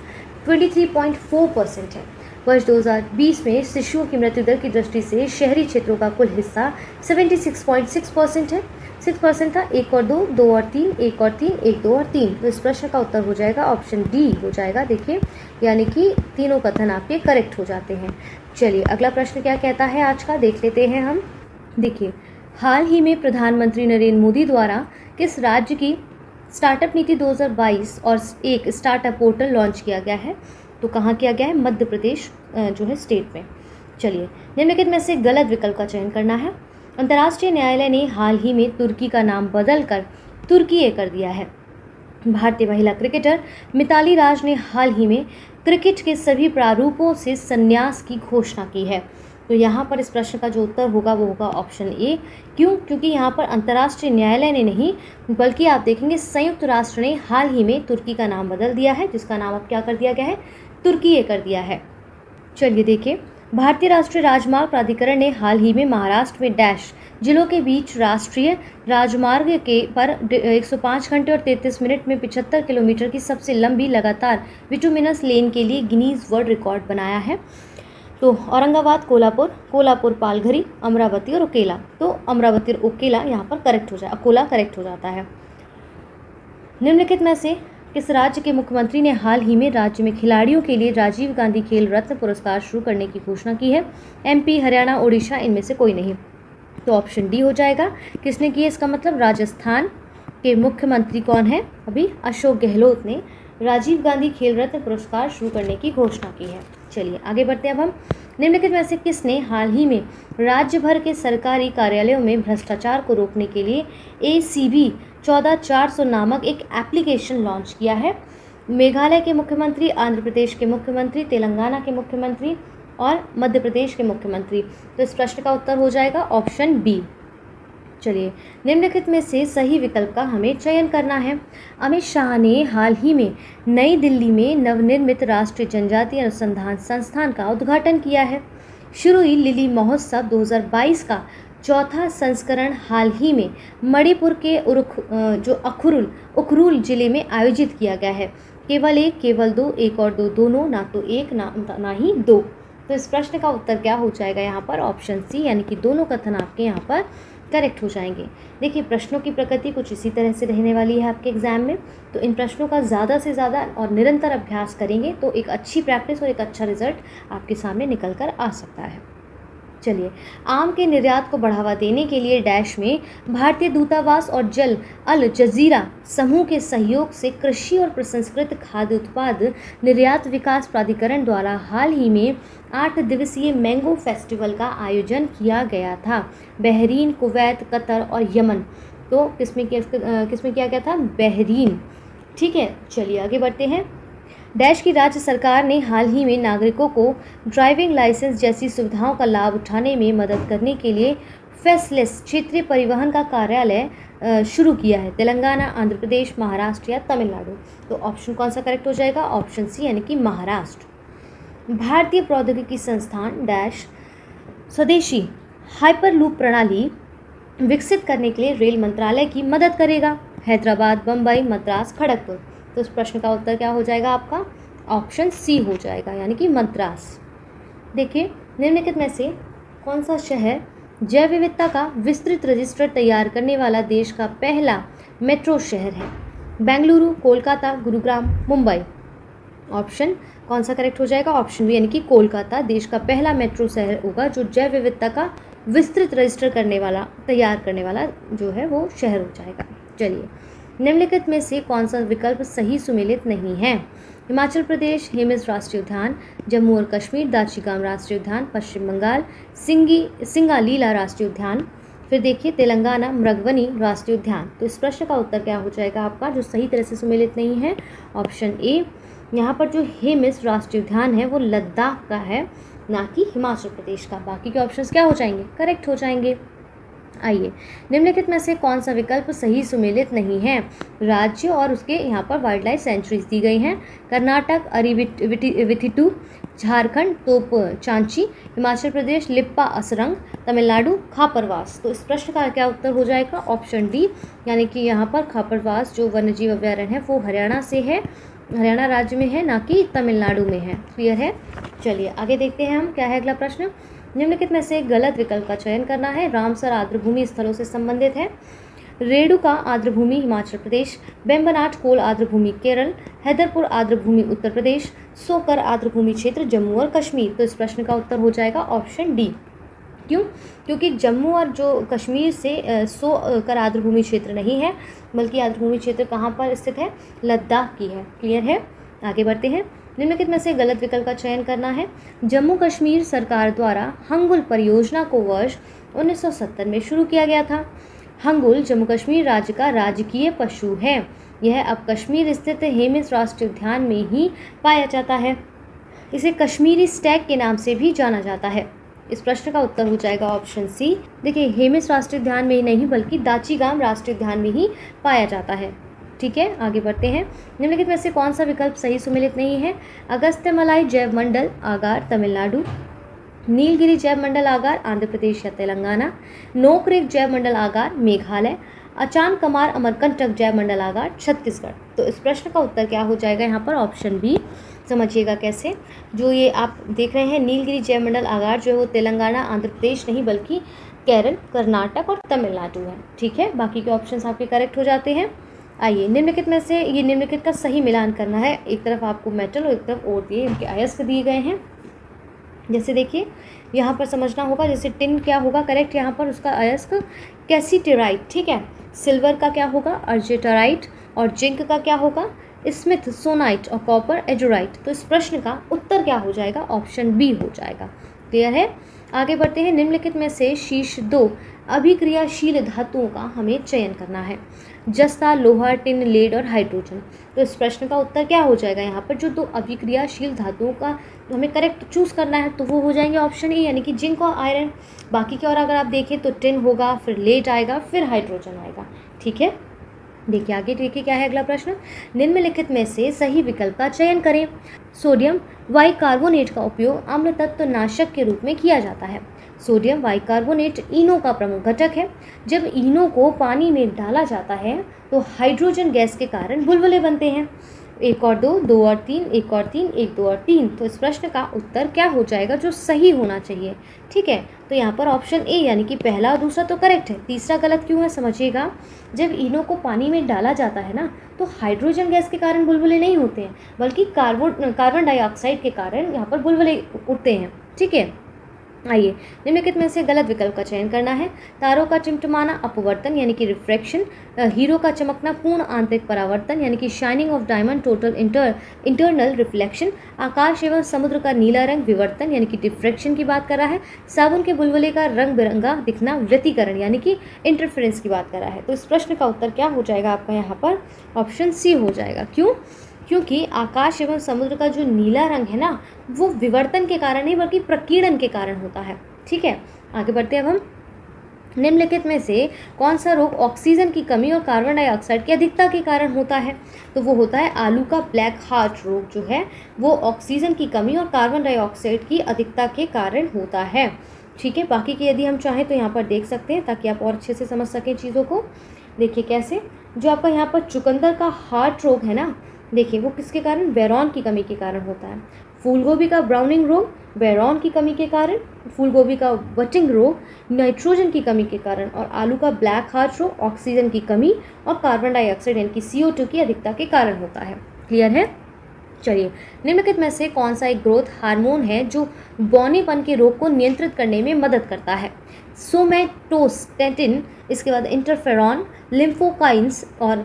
23.4% है। वर्ष 2020 में शिशुओं की मृत्यु दर की दृष्टि से शहरी क्षेत्रों का कुल हिस्सा 76.6% है। 6% था। एक और दो, दो और तीन, एक और तीन, एक, दो और तीन। तो इस प्रश्न का उत्तर हो जाएगा ऑप्शन डी हो जाएगा। देखिए यानी कि तीनों कथन आपके करेक्ट हो जाते हैं। चलिए अगला प्रश्न क्या कहता है आज का, देख लेते हैं हम। देखिए हाल ही में प्रधानमंत्री नरेंद्र मोदी द्वारा किस राज्य की स्टार्टअप नीति 2022 और एक स्टार्टअप पोर्टल लॉन्च किया गया है? तो कहाँ किया गया है? मध्य प्रदेश जो है स्टेट में। चलिए निम्नलिखित में से गलत विकल्प का चयन करना है। अंतर्राष्ट्रीय न्यायालय ने हाल ही में तुर्की का नाम बदलकर तुर्की कर दिया है। भारतीय महिला क्रिकेटर मिताली राज ने हाल ही में क्रिकेट के सभी प्रारूपों से संन्यास की घोषणा की है। तो यहाँ पर इस प्रश्न का जो उत्तर होगा वो होगा ऑप्शन ए। क्यों? क्योंकि यहाँ पर अंतर्राष्ट्रीय न्यायालय ने नहीं, बल्कि आप देखेंगे संयुक्त राष्ट्र ने हाल ही में तुर्की का नाम बदल दिया है, जिसका नाम अब क्या कर दिया गया है? तुर्की कर दिया है। चलिए देखिए, भारतीय राष्ट्रीय राजमार्ग प्राधिकरण ने हाल ही में महाराष्ट्र में डैश जिलों के बीच राष्ट्रीय राजमार्ग के पर 105 घंटे और 33 मिनट में 75 किलोमीटर की सबसे लंबी लगातार बिटुमिनस लेन के लिए गिनीज वर्ल्ड रिकॉर्ड बनाया है। तो औरंगाबाद, कोल्हापुर, पालघरी, अमरावती और ओकेला। तो अमरावती और ओकेला यहाँ पर करेक्ट हो जाए, अकोला करेक्ट हो जाता है। निम्नलिखित में से किस राज्य के मुख्यमंत्री ने हाल ही में राज्य में खिलाड़ियों के लिए राजीव गांधी खेल रत्न पुरस्कार शुरू करने की घोषणा की है? MP, हरियाणा, ओडिशा, इनमें से कोई नहीं। तो ऑप्शन डी हो जाएगा। किसने की है? इसका मतलब राजस्थान के मुख्यमंत्री कौन है? अभी अशोक गहलोत ने राजीव गांधी खेल रत्न पुरस्कार शुरू करने की घोषणा की है। चलिए आगे बढ़ते हैं अब हम। निम्नलिखित में से किसने हाल ही में राज्य भर के सरकारी कार्यालयों में भ्रष्टाचार को रोकने के लिए ACB 14400 नामक एक एप्लीकेशन लॉन्च किया है? मेघालय के मुख्यमंत्री, आंध्र प्रदेश के मुख्यमंत्री, तेलंगाना के मुख्यमंत्री और मध्य प्रदेश के मुख्यमंत्री। तो इस प्रश्न का उत्तर हो जाएगा ऑप्शन बी। चलिए निम्नलिखित में से सही विकल्प का हमें चयन करना है। अमित शाह ने हाल ही में नई दिल्ली में नवनिर्मित राष्ट्रीय जनजातीय अनुसंधान संस्थान का उद्घाटन किया है। शुरू हुई लिली महोत्सव 2022 का चौथा संस्करण हाल ही में मणिपुर के उखरुल जिले में आयोजित किया गया है। केवल एक, केवल दो, एक और दो, दोनों, ना तो एक ना ही दो। तो इस प्रश्न का उत्तर क्या हो जाएगा यहाँ पर? ऑप्शन सी, यानी कि दोनों कथन आपके यहाँ पर करेक्ट हो जाएंगे। देखिए प्रश्नों की प्रकृति कुछ इसी तरह से रहने वाली है आपके एग्जाम में, तो इन प्रश्नों का ज़्यादा से ज़्यादा और निरंतर अभ्यास करेंगे तो एक अच्छी प्रैक्टिस और एक अच्छा रिजल्ट आपके सामने निकल कर आ सकता है। चलिए, आम के निर्यात को बढ़ावा देने के लिए डैश में भारतीय दूतावास और अल जजीरा समूह के सहयोग से कृषि और प्रसंस्कृत खाद्य उत्पाद निर्यात विकास प्राधिकरण द्वारा हाल ही में 8 दिवसीय मैंगो फेस्टिवल का आयोजन किया गया था। बहरीन, कुवैत, कतर और यमन। तो किसमें किया गया था? बहरीन। ठीक है, चलिए आगे बढ़ते हैं। डैश की राज्य सरकार ने हाल ही में नागरिकों को ड्राइविंग लाइसेंस जैसी सुविधाओं का लाभ उठाने में मदद करने के लिए फेसलेस क्षेत्रीय परिवहन का कार्यालय शुरू किया है? तेलंगाना, आंध्र प्रदेश, महाराष्ट्र या तमिलनाडु? तो ऑप्शन कौन सा करेक्ट हो जाएगा? ऑप्शन सी यानी कि महाराष्ट्र। भारतीय प्रौद्योगिकी संस्थान डैश स्वदेशी हाइपरलूप प्रणाली विकसित करने के लिए रेल मंत्रालय की मदद करेगा? हैदराबाद, बम्बई, मद्रास, खड़गपुर? तो इस प्रश्न का उत्तर क्या हो जाएगा आपका? ऑप्शन सी हो जाएगा यानी कि मद्रास। देखिए, निम्नलिखित में से कौन सा शहर जैव विविधता का विस्तृत रजिस्टर तैयार करने वाला देश का पहला मेट्रो शहर है? बेंगलुरु, कोलकाता, गुरुग्राम, मुंबई? ऑप्शन कौन सा करेक्ट हो जाएगा? ऑप्शन बी यानी कि कोलकाता देश का पहला मेट्रो शहर होगा जो जैव विविधता का विस्तृत रजिस्टर तैयार करने वाला जो है वो शहर हो जाएगा। चलिए, निम्नलिखित में से कौन सा विकल्प सही सुमेलित नहीं है? हिमाचल प्रदेश हेमिस राष्ट्रीय उद्यान, जम्मू और कश्मीर दाचीगाम राष्ट्रीय उद्यान, पश्चिम बंगाल सिंगालीला राष्ट्रीय उद्यान, फिर देखिए तेलंगाना मृगवनी राष्ट्रीय उद्यान? तो इस प्रश्न का उत्तर क्या हो जाएगा आपका जो सही तरह से सुमेलित नहीं है? Option A. यहाँ पर जो हेमिस राष्ट्रीय उद्यान है वो लद्दाख का है, ना कि हिमाचल प्रदेश का। बाकी के ऑप्शंस क्या हो जाएंगे? करेक्ट हो जाएंगे। आइए, निम्नलिखित में से कौन सा विकल्प सही सुमेलित नहीं है? राज्य और उसके यहाँ पर वाइल्ड लाइफ सेंचुरीज दी गई हैं। कर्नाटक अरिविथिटू, झारखंड तोप चांची, हिमाचल प्रदेश लिप्पा असरंग, तमिलनाडु खापरवास? तो इस प्रश्न का क्या उत्तर हो जाएगा? ऑप्शन डी यानी कि यहाँ पर खापरवास जो वन्यजीव अभयारण्य है वो हरियाणा से है, हरियाणा राज्य में है, ना कि तमिलनाडु में है। क्लियर है? चलिए आगे देखते हैं हम क्या है अगला प्रश्न। निम्नलिखित में से गलत विकल्प का चयन करना है। रामसर आर्द्रभूमि स्थलों से संबंधित है। रेणुका आर्द्रभूमि हिमाचल प्रदेश, बेम्बनाट कोल आर्द्रभूमि केरल, हैदरपुर आर्द्रभूमि उत्तर प्रदेश, सोकर आर्द्रभूमि क्षेत्र जम्मू और कश्मीर? तो इस प्रश्न का उत्तर हो जाएगा ऑप्शन डी। क्यों? क्योंकि जम्मू और जो कश्मीर से सोकर आर्द्रभूमि क्षेत्र नहीं है, बल्कि आर्द्रभूमि क्षेत्र कहाँ पर स्थित है? लद्दाख की है। क्लियर है? आगे बढ़ते हैं। निम्नलिखित में से गलत विकल्प का चयन करना है। जम्मू कश्मीर सरकार द्वारा हंगुल परियोजना को वर्ष 1970 में शुरू किया गया था। हंगुल जम्मू कश्मीर राज्य का राजकीय पशु है। यह अब कश्मीर स्थित हेमिस राष्ट्रीय उद्यान में ही पाया जाता है। इसे कश्मीरी स्टैग के नाम से भी जाना जाता है। इस प्रश्न का उत्तर हो जाएगा ऑप्शन सी। देखिए, हेमिस राष्ट्रीय उद्यान में ही नहीं बल्कि दाचीगाम राष्ट्रीय उद्यान में ही पाया जाता है। ठीक है, आगे बढ़ते हैं। निम्नलिखित में से कौन सा विकल्प सही सुमेलित नहीं है? अगस्त्यमलाई जैव मंडल आगार तमिलनाडु, नीलगिरी जैव मंडल आगार आंध्र प्रदेश या तेलंगाना, नोकरेक जैव मंडल आगार मेघालय, अचान कमार अमरकंटक जैव मंडल आगार छत्तीसगढ़? तो इस प्रश्न का उत्तर क्या हो जाएगा यहाँ पर? Option B. समझिएगा कैसे। जो ये आप देख रहे हैं नीलगिरी जैव मंडल आगार जो है वो तेलंगाना आंध्र प्रदेश नहीं बल्कि केरल, कर्नाटक और तमिलनाडु है। ठीक है, बाकी के ऑप्शंस आपके करेक्ट हो जाते हैं। आइए, निम्नलिखित में से ये निम्नलिखित का सही मिलान करना है। एक तरफ आपको मेटल और एक तरफ ओर दिए, इनके अयस्क दिए गए हैं। जैसे देखिए यहाँ पर समझना होगा, जैसे टिन क्या होगा करेक्ट यहाँ पर, उसका अयस्क कैसीटेराइट। ठीक है, सिल्वर का क्या होगा? अर्जेटाराइट, और जिंक का क्या होगा? स्मिथ सोनाइट, और कॉपर एजोराइट। तो इस प्रश्न का उत्तर क्या हो जाएगा? ऑप्शन बी हो जाएगा। क्लियर है? आगे बढ़ते हैं। निम्नलिखित में से शीर्ष 2 अभिक्रियाशील धातुओं का हमें चयन करना है। जस्ता, लोहा, टिन, लेड और हाइड्रोजन। तो इस प्रश्न का उत्तर क्या हो जाएगा? यहाँ पर जो 2 अभिक्रियाशील धातुओं का हमें करेक्ट चूज करना है तो वो हो जाएंगे ऑप्शन ए यानी कि जिंक और आयरन। बाकी की और अगर आप देखें तो टिन होगा, फिर लेड आएगा, फिर हाइड्रोजन आएगा। ठीक है, देखिए आगे देखिए क्या है अगला प्रश्न। निम्नलिखित में से सही विकल्प का चयन करें। सोडियम बाइकार्बोनेट का उपयोग अम्ल तत्व नाशक के रूप में किया जाता है। सोडियम बाइकार्बोनेट इनो का प्रमुख घटक है। जब इनो को पानी में डाला जाता है तो हाइड्रोजन गैस के कारण बुलबुले बनते हैं। 1 और 2, 2 और 3, 1 और 3, 1, 2 और 3। तो इस प्रश्न का उत्तर क्या हो जाएगा जो सही होना चाहिए? ठीक है, तो यहाँ पर ऑप्शन ए यानी कि पहला और दूसरा तो करेक्ट है, तीसरा गलत क्यों है समझिएगा। जब इनो को पानी में डाला जाता है ना तो हाइड्रोजन गैस के कारण बुलबुले नहीं होते हैं बल्कि कार्बन डाइऑक्साइड के कारण यहाँ पर बुलबुले उठते हैं। ठीक है, आइए निम्नलिखित में से गलत विकल्प का चयन करना है। तारों का टिमटिमाना अपवर्तन यानी कि रिफ्रैक्शन, हीरो का चमकना पूर्ण आंतरिक परावर्तन यानी कि shining of diamond total internal reflection, आकाश एवं समुद्र का नीला रंग विवर्तन यानी कि डिफ्रैक्शन की बात कर रहा है, साबुन के बुलबुले का रंग बिरंगा दिखना व्यतिकरण यानी कि इंटरफेरेंस की बात कर रहा है। तो इस प्रश्न का उत्तर क्या हो जाएगा आपका यहाँ पर? ऑप्शन सी हो जाएगा। क्यों? क्योंकि आकाश एवं समुद्र का जो नीला रंग है ना वो विवर्तन के कारण नहीं बल्कि प्रकीर्णन के कारण होता है। ठीक है, आगे बढ़ते हैं अब हम। निम्नलिखित में से कौन सा रोग ऑक्सीजन की कमी और कार्बन डाइऑक्साइड की अधिकता के कारण होता है? तो वो होता है आलू का ब्लैक हार्ट रोग जो है वो ऑक्सीजन की कमी और कार्बन डाइऑक्साइड की अधिकता के कारण होता है। ठीक है, बाकी की यदि हम चाहें तो यहाँ पर देख सकते हैं ताकि आप और अच्छे से समझ सकें चीज़ों को। देखिए कैसे, जो आपका यहाँ पर चुकंदर का हार्ट रोग है ना, देखिए वो किसके कारण? बेरॉन की कमी के कारण होता है। फूलगोभी का ब्राउनिंग रोग बेरॉन की कमी के कारण, फूलगोभी का बटिंग रोग नाइट्रोजन की कमी के कारण, और आलू का ब्लैक हार्ट रोग ऑक्सीजन की कमी और कार्बन डाइऑक्साइड यानी कि CO2 की अधिकता के कारण होता है। क्लियर है? चलिए, निम्नलिखित में से कौन सा एक ग्रोथ हार्मोन है जो बौनेपन के रोग को नियंत्रित करने में मदद करता है? सोमैटोस्टेटिन, इसके बाद इंटरफेरॉन, लिम्फोकाइंस और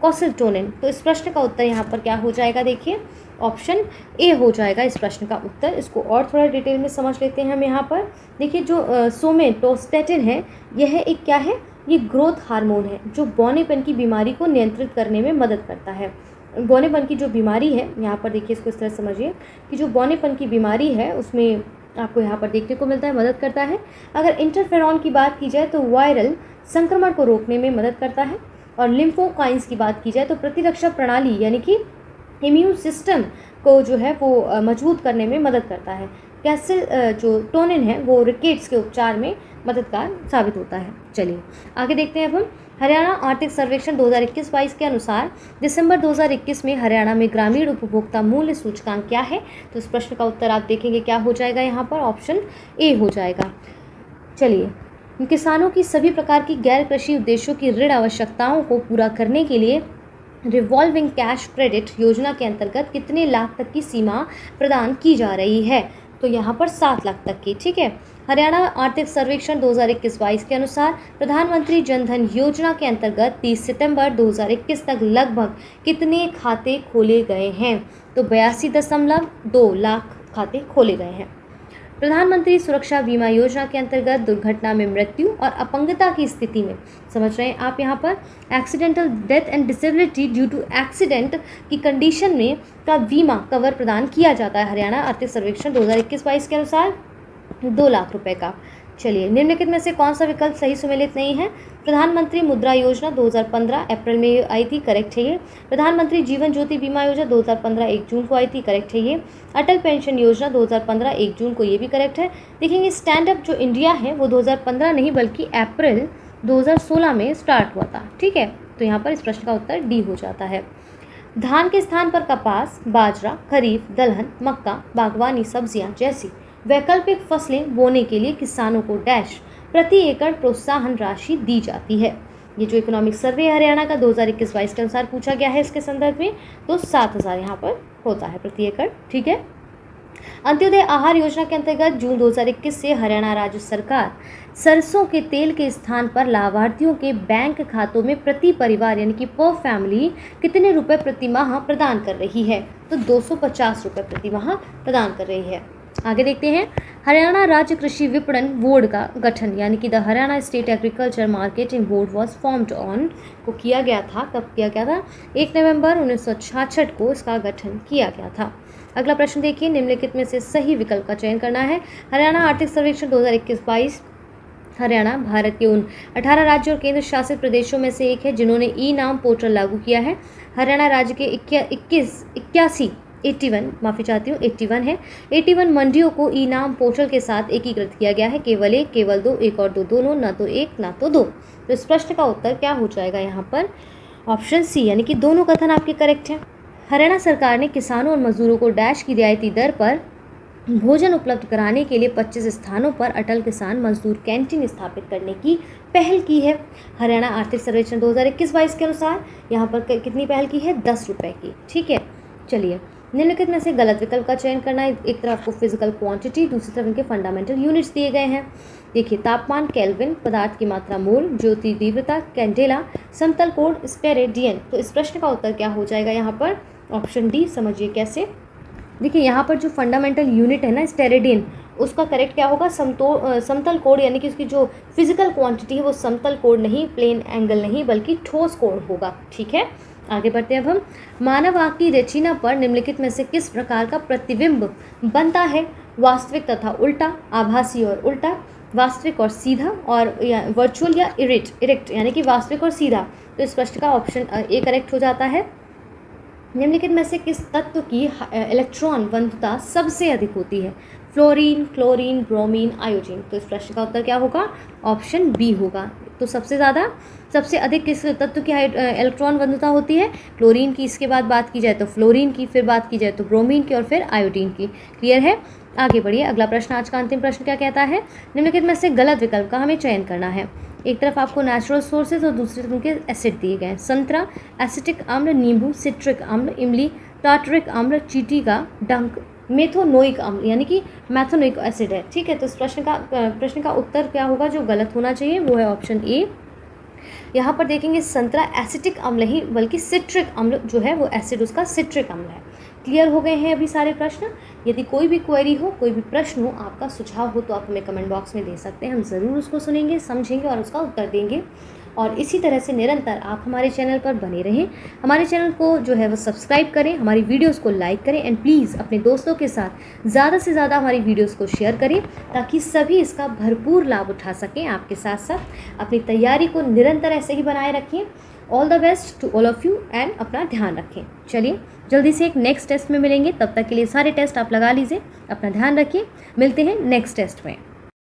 कॉसिल्टोनिन। तो इस प्रश्न का उत्तर यहाँ पर क्या हो जाएगा? देखिए ऑप्शन ए हो जाएगा इस प्रश्न का उत्तर। इसको और थोड़ा डिटेल में समझ लेते हैं हम यहाँ पर। देखिए जो सोमैटोस्टेटिन है यह एक क्या है? ये ग्रोथ हार्मोन है जो बौनेपन की बीमारी को नियंत्रित करने में मदद करता है। बौनेपन की जो बीमारी है, यहाँ पर देखिए इसको इस तरह समझिए कि जो बौनेपन की बीमारी है उसमें आपको यहाँ पर देखने को मिलता है, मदद करता है। अगर इंटरफेरॉन की बात की जाए तो वायरल संक्रमण को रोकने में मदद करता है, और लिम्फोकाइंस की बात की जाए तो प्रतिरक्षा प्रणाली यानी कि इम्यून सिस्टम को जो है वो मजबूत करने में मदद करता है। कैसिल जो टोनिन है वो रिकेट्स के उपचार में मददगार साबित होता है। चलिए आगे देखते हैं अब हम। हरियाणा आर्थिक सर्वेक्षण 2021-22 के अनुसार दिसंबर 2021 में हरियाणा में ग्रामीण उपभोक्ता मूल्य सूचकांक क्या है? तो इस प्रश्न का उत्तर आप देखेंगे क्या हो जाएगा? यहाँ पर ऑप्शन ए हो जाएगा। चलिए, किसानों की सभी प्रकार की गैर कृषि उद्देश्यों की ऋण आवश्यकताओं को पूरा करने के लिए रिवॉल्विंग कैश क्रेडिट योजना के अंतर्गत कितने लाख तक की सीमा प्रदान की जा रही है? तो यहाँ पर 7 लाख तक की। ठीक है, हरियाणा आर्थिक सर्वेक्षण 2021-22 के अनुसार प्रधानमंत्री जन धन योजना के अंतर्गत 30 सितंबर 2021 तक लगभग कितने खाते खोले गए हैं? तो 82.2 लाख खाते खोले गए हैं। प्रधानमंत्री सुरक्षा बीमा योजना के अंतर्गत दुर्घटना में मृत्यु और अपंगता की स्थिति में, समझ रहे हैं आप यहाँ पर, accidental death and disability due to accident की कंडीशन में का बीमा कवर प्रदान किया जाता है हरियाणा आर्थिक सर्वेक्षण 2021-22 के अनुसार 2 लाख रुपए का। चलिए, निम्नलिखित में से कौन सा विकल्प सही सुमेलित नहीं है? प्रधानमंत्री मुद्रा योजना 2015 अप्रैल में आई थी, करेक्ट है ये। प्रधानमंत्री जीवन ज्योति बीमा योजना 2015 1 जून को आई थी, करेक्ट है ये। अटल पेंशन योजना 2015 1 जून को, ये भी करेक्ट है। देखेंगे स्टैंड अप जो इंडिया है वो 2015 नहीं बल्कि अप्रैल 2016 में स्टार्ट हुआ था। ठीक है, तो यहाँ पर इस प्रश्न का उत्तर डी हो जाता है। धान के स्थान पर कपास, बाजरा, खरीफ, दलहन, मक्का, बागवानी सब्जियां जैसी वैकल्पिक फसलें बोने के लिए किसानों को डैश प्रति एकड़ प्रोत्साहन राशि दी जाती है। ये जो इकोनॉमिक सर्वे हरियाणा का 2021-22 के अनुसार पूछा गया है इसके संदर्भ में, तो 7,000 यहाँ पर होता है प्रति एकड़। ठीक है, अंत्योदय आहार योजना के अंतर्गत जून 2021 से हरियाणा राज्य सरकार सरसों के तेल के स्थान पर लाभार्थियों के बैंक खातों में प्रति परिवार यानी कि पर फैमिली कितने रुपए प्रति माह प्रदान कर रही है? तो 250 रुपये प्रति माह प्रदान कर रही है। आगे देखते हैं, हरियाणा राज्य कृषि विपणन बोर्ड का गठन यानी कि the Haryana state agriculture marketing board was formed on को किया गया था। कब किया गया था? 1 नवंबर 1966 को इसका गठन किया गया था। अगला प्रश्न देखिए, निम्नलिखित में से सही विकल्प का चयन करना है। हरियाणा आर्थिक सर्वेक्षण 2021-22 हरियाणा भारत के उन 18 राज्यों और केंद्र शासित प्रदेशों में से एक है जिन्होंने ई नाम पोर्टल लागू किया है। हरियाणा राज्य के 81 है। 81 मंडियों को ई नाम पोर्टल के साथ एकीकृत किया गया है। केवल 1, केवल 2, 1 और 2 दोनों, ना तो 1 ना तो 2। तो इस प्रश्न का उत्तर क्या हो जाएगा यहाँ पर? ऑप्शन सी यानी कि दोनों कथन आपके करेक्ट हैं। हरियाणा सरकार ने किसानों और मजदूरों को डैश की रियायती दर पर भोजन उपलब्ध कराने के लिए 25 स्थानों पर अटल किसान मजदूर कैंटीन स्थापित करने की पहल की है। हरियाणा आर्थिक सर्वेक्षण 2021-22 के अनुसार यहाँ पर कितनी पहल की है? 10 रुपये की। ठीक है, चलिए निम्नलिखित में से गलत विकल्प का चयन करना है। एक तरफ आपको फिजिकल क्वांटिटी, दूसरी तरफ इनके फंडामेंटल यूनिट्स दिए गए हैं। देखिए, तापमान केल्विन, पदार्थ की मात्रा मोल, ज्योति तीव्रता कैंडेला, समतल कोण स्टेरेडियन। तो इस प्रश्न का उत्तर क्या हो जाएगा यहाँ पर? Option D. समझिए कैसे। देखिए, यहाँ पर जो फंडामेंटल यूनिट है ना स्टेरेडियन, उसका करेक्ट क्या होगा? समतल कोण यानी कि उसकी जो फिजिकल क्वांटिटी है वो समतल कोण नहीं, प्लेन एंगल नहीं, बल्कि ठोस कोण होगा। ठीक है, आगे बढ़ते हैं अब हम। मानव आँख की रेटिना पर निम्नलिखित में से किस प्रकार का प्रतिबिंब बनता है? वास्तविक तथा उल्टा, आभासी और उल्टा, वास्तविक और सीधा, और वर्चुअल या इरेक्ट यानी कि वास्तविक और सीधा। तो इस प्रश्न का ऑप्शन ए करेक्ट हो जाता है। निम्नलिखित में से किस तत्व की इलेक्ट्रॉन वंधुता सबसे अधिक होती है? Fluorine, chlorine, bromine, iodine. तो इस प्रश्न का उत्तर क्या होगा? ऑप्शन बी होगा। तो सबसे अधिक किस तत्व की इलेक्ट्रॉन वंधुता होती है? क्लोरीन की, इसके बाद बात की जाए तो फ्लोरीन की, फिर बात की जाए तो ब्रोमीन की और फिर आयोडीन की। क्लियर है? आगे बढ़िए। अगला प्रश्न, आज का अंतिम प्रश्न क्या कहता है? निम्नलिखित में से गलत विकल्प का हमें चयन करना है। एक तरफ आपको नेचुरल सोर्सेज और दूसरी तरफ उनके एसिड दिए गए हैं। संतरा, एसिटिक अम्ल, नींबू, सिट्रिक अम्ल, इमली, टार्टरिक अम्ल, चींटी का डंक, मेथोनोइक अम्ल यानी कि मैथोनोइक एसिड है। ठीक है, तो इस प्रश्न का उत्तर क्या होगा जो गलत होना चाहिए? वो है ऑप्शन ए। यहाँ पर देखेंगे संतरा एसिटिक अम्ल नहीं बल्कि सिट्रिक अम्ल जो है वो एसिड उसका सिट्रिक अम्ल है। क्लियर हो गए हैं अभी सारे प्रश्न? यदि कोई भी क्वेरी हो, कोई भी प्रश्न हो, आपका सुझाव हो तो आप हमें कमेंट बॉक्स में दे सकते हैं। हम ज़रूर उसको सुनेंगे, समझेंगे और उसका उत्तर देंगे। और इसी तरह से निरंतर आप हमारे चैनल पर बने रहें। हमारे चैनल को जो है वो सब्सक्राइब करें, हमारी वीडियोस को लाइक करें एंड प्लीज़ अपने दोस्तों के साथ ज़्यादा से ज़्यादा हमारी वीडियोस को शेयर करें ताकि सभी इसका भरपूर लाभ उठा सकें। आपके साथ साथ अपनी तैयारी को निरंतर ऐसे ही बनाए रखें। All the best to all of you and अपना ध्यान रखें। चलिए जल्दी से एक नेक्स्ट टेस्ट में मिलेंगे, तब तक के लिए सारे टेस्ट आप लगा लीजिए। अपना ध्यान रखिए, मिलते हैं नेक्स्ट टेस्ट में।